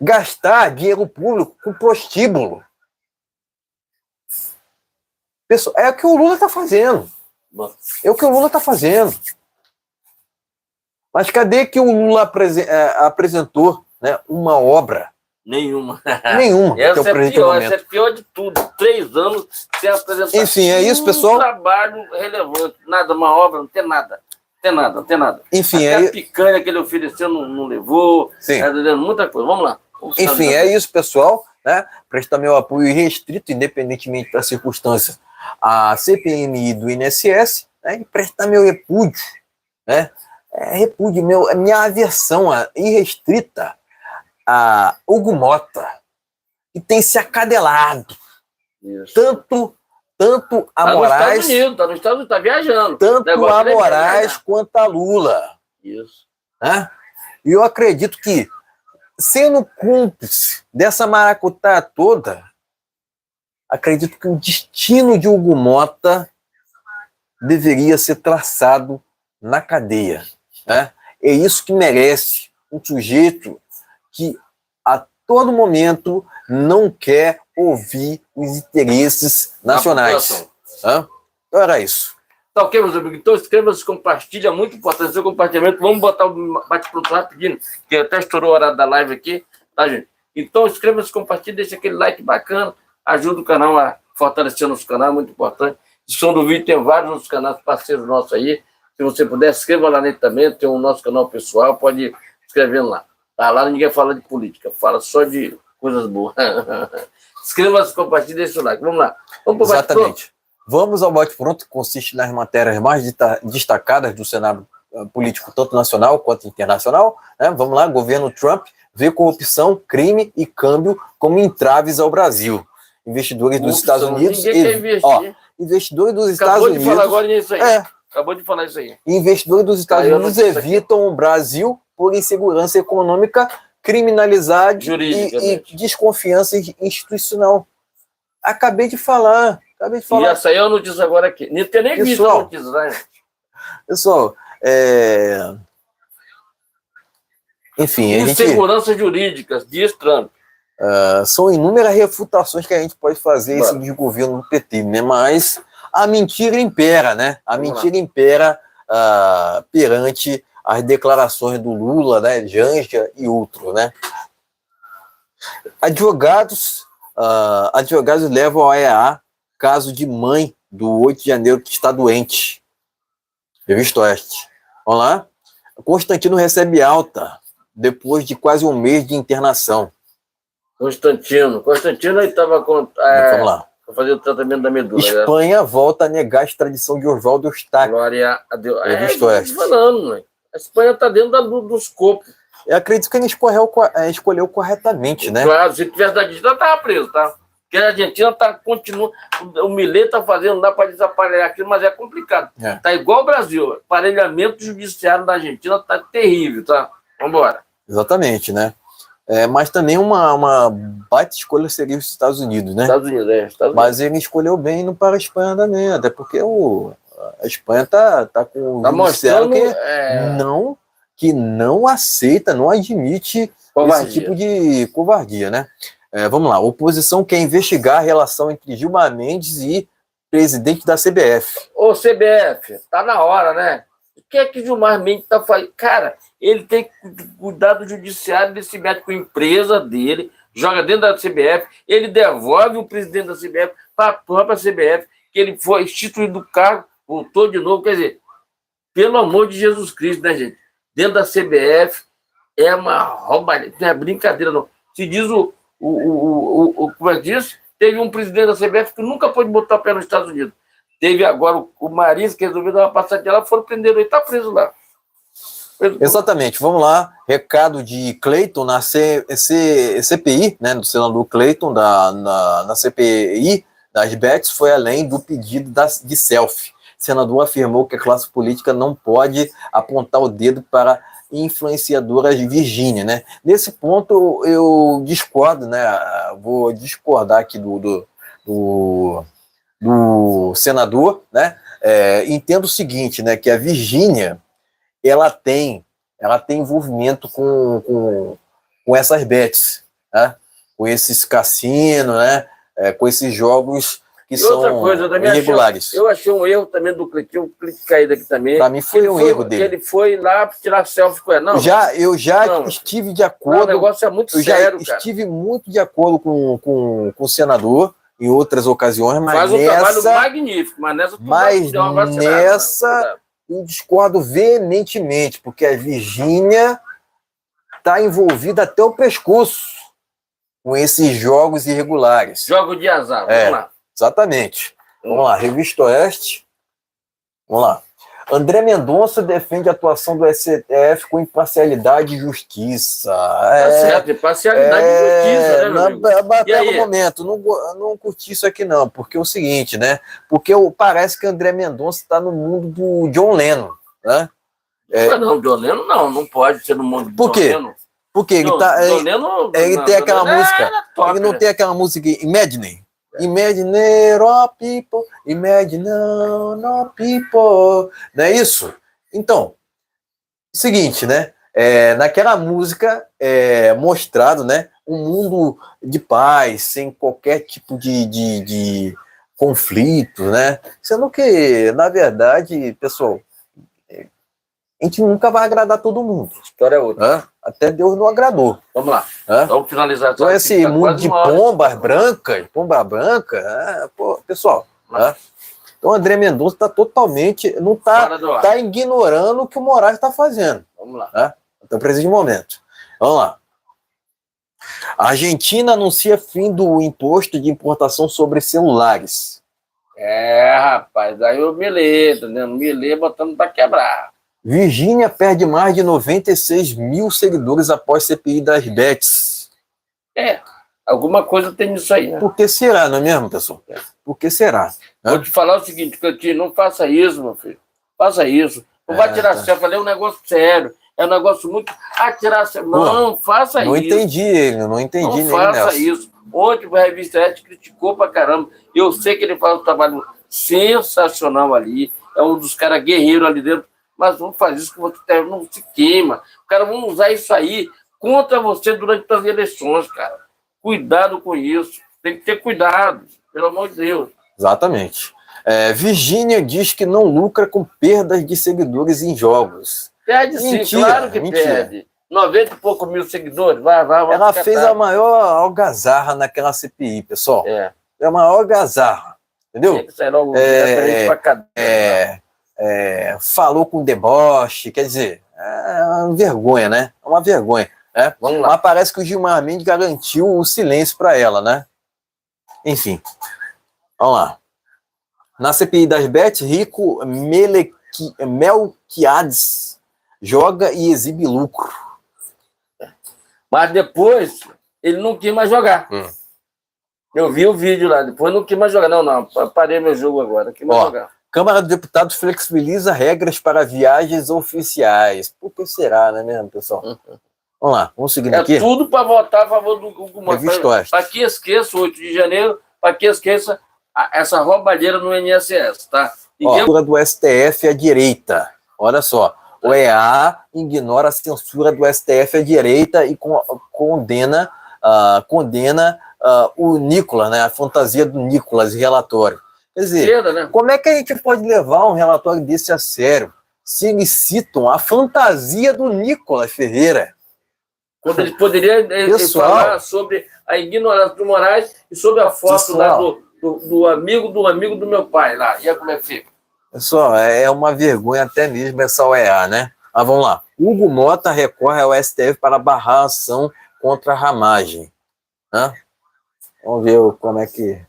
Gastar dinheiro público com prostíbulo. Pessoal, é o que o Lula está fazendo. Mas cadê que o Lula apresentou, né, uma obra? Nenhuma. Essa é pior de tudo. 3 anos sem apresentar. Enfim, é isso, pessoal. Um trabalho relevante. Nada, uma obra, não tem nada. Tem nada, não tem nada. Enfim, até a picanha que ele ofereceu não levou. Sim. Tá dando muita coisa. Vamos lá. Enfim, é isso, pessoal, né? Prestar meu apoio restrito, independentemente da circunstância, à CPMI do INSS, né? E prestar meu repúdio, né? Repúdio, minha aversão irrestrita a Hugo Mota, que tem se acadelado. Isso. Tanto a Moraes. Tá nos Estados Unidos, tá viajando. Tanto a Moraes quanto a Lula. Isso. Né? E eu acredito que, sendo cúmplice dessa maracutá toda, acredito que o destino de Hugo Mota deveria ser traçado na cadeia. Né? É isso que merece um sujeito que a todo momento não quer ouvir os interesses nacionais. Então era isso. Tá ok, meus amigos? Então inscreva-se, compartilha, muito importante seu compartilhamento. Vamos botar o bate-pronto rapidinho, que até estourou a hora da live aqui, tá, gente? Então inscreva-se, compartilha, deixa aquele like bacana, ajuda o canal a fortalecer nosso canal, muito importante. Descrição do vídeo tem vários outros canais parceiros nossos aí. Se você puder, inscreva lá nele também, tem o nosso canal pessoal, pode ir escrevendo lá. Tá, lá ninguém fala de política, fala só de coisas boas. Inscreva-se, compartilhe, deixa o like. Vamos lá. Vamos pro Exatamente. Vamos ao bate-pronto, que consiste nas matérias mais destacadas do cenário político, tanto nacional quanto internacional. Né? Vamos lá, governo Trump vê corrupção, crime e câmbio como entraves ao Brasil. Investidores dos Estados Unidos... investidores dos Estados Unidos... Acabou de falar agora nisso aí. Acabou de falar isso aí. Investidores dos Estados Unidos evitam o Brasil por insegurança econômica, criminalidade e desconfiança institucional. Acabei de falar. E essa aí é a notícia agora aqui. Não tem nem visto a notícia, né? Pessoal, enfim... Inseguranças jurídicas, diz Trump. São inúmeras refutações que a gente pode fazer esse desgoverno do PT, né? Mas a mentira impera, né? A mentira impera perante as declarações do Lula, né? Janja e outros, né? Advogados levam ao EA caso de mãe do 8 de janeiro que está doente. Revista Oeste. Vamos lá? Constantino recebe alta depois de quase um mês de internação. Constantino aí estava vamos lá. Fazer o tratamento da medula. Espanha volta a negar a extradição de Oswaldo Eustáquio. Glória a Deus. Falando, né? A Espanha está dentro dos copos. Eu acredito que ele escolheu corretamente, né? Claro, se tivesse da Argentina, estava preso, tá? Porque a Argentina continua. O Milei está fazendo, dá para desaparelhar aquilo, mas é complicado. Tá igual o Brasil. Aparelhamento judiciário da Argentina tá terrível, tá? Vamos embora. Exatamente, né? Mas também uma baita escolha seria os Estados Unidos, né? Estados Unidos. Mas ele escolheu bem não para a Espanha também, até porque a Espanha tá com o judiciário que não aceita, não admite esse tipo de covardia, né? Vamos lá, a oposição quer investigar a relação entre Gilmar Mendes e presidente da CBF. Ô, CBF, tá na hora, né? O que é que Gilmar Mendes tá fazendo? Cara, ele tem que cuidar do judiciário, ele se mete com a empresa dele, joga dentro da CBF, ele devolve o presidente da CBF para a própria CBF, que ele foi instituído do cargo, voltou de novo. Quer dizer, pelo amor de Jesus Cristo, né, gente? Dentro da CBF é uma roubalheira, não é brincadeira, não. Se diz como é que diz? Teve um presidente da CBF que nunca pôde botar o pé nos Estados Unidos. Teve agora o Marins, que resolveu dar uma passadinha lá, foram prender ele, está preso lá. Exatamente, vamos lá. Recado de Cleiton na CPI, né, do senador Cleiton, na CPI das bets, foi além do pedido de selfie. O senador afirmou que a classe política não pode apontar o dedo para influenciadoras de Virgínia, né? Nesse ponto eu discordo, né? Vou discordar aqui do senador, né? Entendo o seguinte, né? Que a Virgínia ela tem envolvimento com essas bets, né? Com esses cassinos, né? Com esses jogos que são irregulares. Eu achei um erro também do Cleiton, um clique caído aqui também. Para mim foi um erro dele. Ele foi lá tirar selfie com ela. Eu já estive de acordo. O negócio é muito sério, cara. Estive muito de acordo com o senador em outras ocasiões, mas faz um trabalho magnífico, mas nessa eu discordo veementemente, porque a Virgínia está envolvida até o pescoço com esses jogos irregulares. Jogo de azar, vamos lá. Exatamente. Vamos lá, Revista Oeste. Vamos lá. André Mendonça defende a atuação do STF com imparcialidade e justiça. Tá certo, imparcialidade e justiça, né, meu amigo? Até no momento, não curti isso aqui não, porque é o seguinte, né? Porque parece que André Mendonça está no mundo do John Lennon, né? Não, John Lennon não pode ser no mundo do Por quê? John Lennon. Porque ele tem aquela música, ele não tem aquela música Imagine. Imagine all people, imagine all people. Não é isso? Então, seguinte, né? Naquela música mostrado, né? Um mundo de paz, sem qualquer tipo de conflito, né? Sendo que, na verdade, pessoal, a gente nunca vai agradar todo mundo. A história é outra. Até Deus não agradou. Vamos lá. Vamos finalizar. Então esse mundo de pomba branca, pessoal. Então o André Mendonça está totalmente, não está ignorando o que o Moraes está fazendo. Vamos lá. Até o presente momento. Vamos lá. A Argentina anuncia fim do imposto de importação sobre celulares. Rapaz, aí eu me lê, entendeu? Me lê botando para quebrar. Virgínia perde mais de 96 mil seguidores após CPI das bets. Alguma coisa tem nisso aí, né? Por que será, não é mesmo, pessoal? Por que será? Vou te falar o seguinte, Cantinho, não faça isso, meu filho. Faça isso. Não vai tirar selfie. Eu falei, é um negócio sério. É um negócio muito... tirar selfie. Não, faça isso. Não entendi. Não faça isso. Ontem a Revista Oeste criticou pra caramba. Eu sei que ele faz um trabalho sensacional ali. É um dos caras guerreiros ali dentro. Mas vamos fazer isso que você não se queima. Os caras vão usar isso aí contra você durante as eleições, cara. Cuidado com isso. Tem que ter cuidado, pelo amor de Deus. Exatamente. Virgínia diz que não lucra com perdas de seguidores em jogos. Perde sim, claro que perde. 90 e poucos mil seguidores, vai. Ela fez a maior algazarra naquela CPI, pessoal. É a maior algazarra, entendeu? Tem que sair logo pra cadeia. Falou com deboche, quer dizer, é uma vergonha, né? É uma vergonha. Vamos lá. Mas parece que o Gilmar Mendes garantiu o silêncio para ela, né? Enfim, vamos lá. Na CPI das bets, Rico Melquiades joga e exibe lucro. Mas depois, ele não quis mais jogar. Eu vi o vídeo lá, depois não quis mais jogar. Não, parei meu jogo agora, não quis mais jogar. Câmara dos Deputados flexibiliza regras para viagens oficiais. Por que será, não é mesmo, pessoal? Vamos lá, vamos seguir aqui. É tudo para votar a favor do Hugo Moraes. Para que esqueça o 8 de janeiro, para que esqueça essa roubalheira no INSS, tá? A censura do STF à direita. Olha só, o EA ignora a censura do STF à direita e condena o Nicolas, né? A fantasia do Nicolas, relatório. Quer dizer, como é que a gente pode levar um relatório desse a sério se eles citam a fantasia do Nicolas Ferreira? Quando ele poderia falar sobre a ignorância do Moraes e sobre a foto lá do amigo do meu pai lá. E aí como é que fica? Pessoal, é uma vergonha até mesmo essa OEA, né? Mas vamos lá. Hugo Mota recorre ao STF para barrar a ação contra a ramagem. Vamos ver como é que...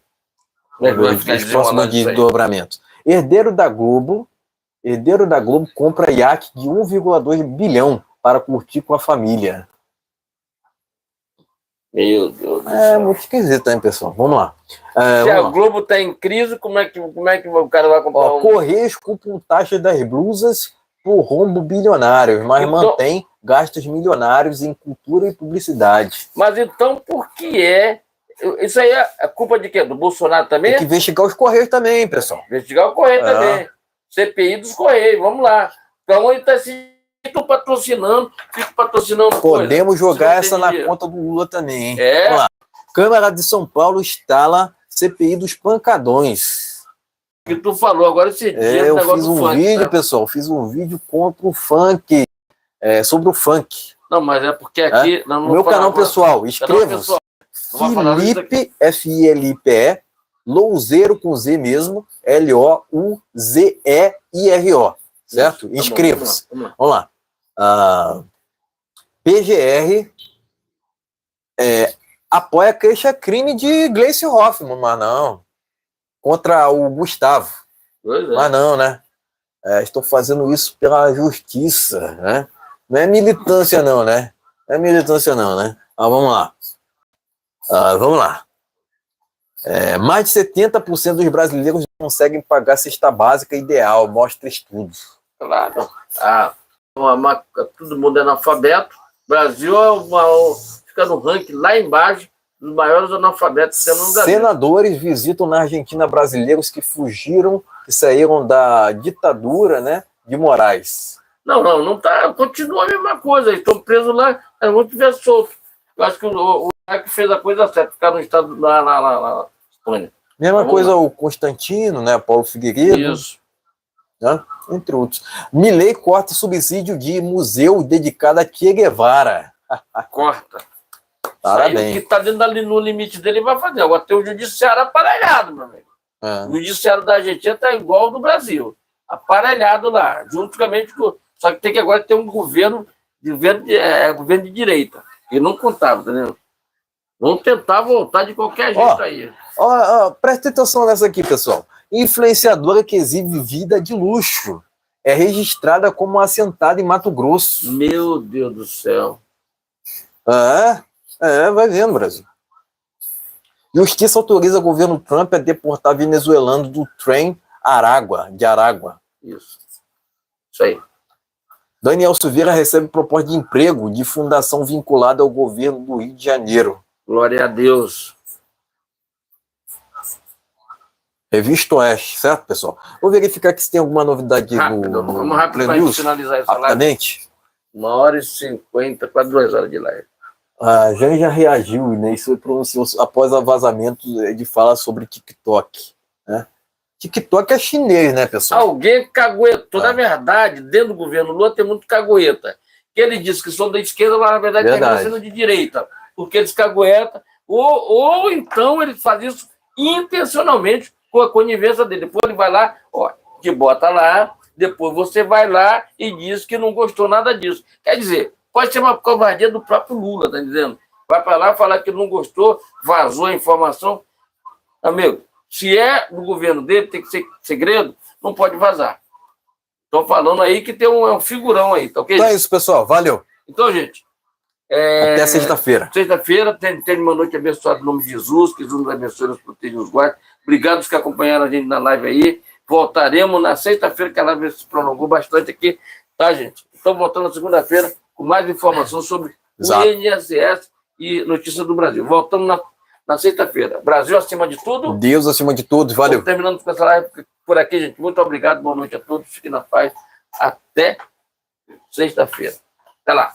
os próximos desdobramentos. Herdeiro da Globo compra iate de 1,2 bilhão para curtir com a família. Meu Deus do céu. Muito esquisito, hein, pessoal? Vamos lá. Se a Globo está em crise, como é que o cara vai comprar Correios culpam taxa das blusas por rombo bilionário, mas mantém gastos milionários em cultura e publicidade. Mas então, por que isso aí é culpa de quê? Do Bolsonaro também? Tem que investigar os Correios também, pessoal. Investigar o Correio também. CPI dos Correios, vamos lá. Então ele está se patrocinando, Podemos jogar essa na conta do Lula também, hein? Vamos lá. Câmara de São Paulo instala CPI dos pancadões. O que tu falou agora esse dia, eu fiz um vídeo, pessoal, fiz um vídeo contra o funk, sobre o funk. Não, mas é porque aqui... No meu canal pessoal, inscreva-se. Filipe, Filipe, Louzeiro com Z mesmo, Louzero. certo? Tá bom, Inscreva-se. vamos lá. Vamos lá. PGR apoia a queixa-crime de Gleice Hoffmann, mas não. Contra o Gustavo. Pois é. Mas não, né? Estou fazendo isso pela justiça, né? Não é militância não, né? Não é militância não, né? Mas vamos lá. Vamos lá. Mais de 70% dos brasileiros não conseguem pagar a cesta básica ideal, mostra estudo. Claro. Todo mundo é analfabeto. O Brasil fica no ranking lá embaixo dos maiores analfabetos que temos no Brasil. Senadores visitam na Argentina brasileiros que fugiram, que saíram da ditadura, né, de Moraes. Não tá. Continua a mesma coisa. Eles estão presos lá, vão tiver solto. Eu acho que o que fez a coisa certa, ficar no estado na Espanha. Mesma coisa o Constantino, né, Paulo Figueiredo. Isso. Né, entre outros. Milei corta subsídio de museu dedicado a Che Guevara. Corta. Parabéns. Aí, o que está dentro ali no limite dele vai fazer. Agora tem o judiciário aparelhado, meu amigo. O judiciário da Argentina está igual ao do Brasil. Aparelhado lá, juntamente com. Só que tem que agora ter um governo de direita. E não contava, entendeu? Vamos tentar voltar de qualquer jeito aí. Presta atenção nessa aqui, pessoal. Influenciadora que exibe vida de luxo é registrada como assentada em Mato Grosso. Meu Deus do céu. Vai vendo, Brasil. Justiça autoriza o governo Trump a deportar venezuelano do trem de Aragua. Isso aí. Daniel Silveira recebe proposta de emprego de fundação vinculada ao governo do Rio de Janeiro. Glória a Deus. Revista Oeste, certo, pessoal? Vou verificar aqui se tem alguma novidade Vamos rápido para finalizar essa live. Rapidamente. 1h50, quase 2 horas de live. A Janja reagiu, né? Isso pronunciou após o vazamento de fala sobre TikTok. Né? TikTok é chinês, né, pessoal? Alguém caguetou. Na verdade, dentro do governo Lula tem muito cagueta. Que ele disse que são da esquerda, mas na verdade está sendo de direita. Porque eles caguetam. Ou então ele faz isso intencionalmente com a conivência dele. Depois ele vai lá, te bota lá, depois você vai lá e diz que não gostou nada disso. Quer dizer, pode ser uma covardia do próprio Lula, tá dizendo? Vai para lá falar que não gostou, vazou a informação. Amigo, se é do governo dele, tem que ser segredo, não pode vazar. Estou falando aí que tem um figurão aí, tá ok? Então é isso, pessoal. Valeu. Então, gente... Até sexta-feira. Sexta-feira, tenha uma noite abençoada em nome de Jesus, que Jesus nos abençoe, nos proteja e nos guarde. Obrigado aos que acompanharam a gente na live aí. Voltaremos na sexta-feira, que a live se prolongou bastante aqui, tá, gente? Então, voltando na segunda-feira com mais informações sobre o INSS e notícias do Brasil. Voltamos na sexta-feira. Brasil acima de tudo. Deus acima de tudo. Valeu. Estamos terminando com essa live por aqui, gente. Muito obrigado, boa noite a todos. Fiquem na paz. Até sexta-feira. Até lá.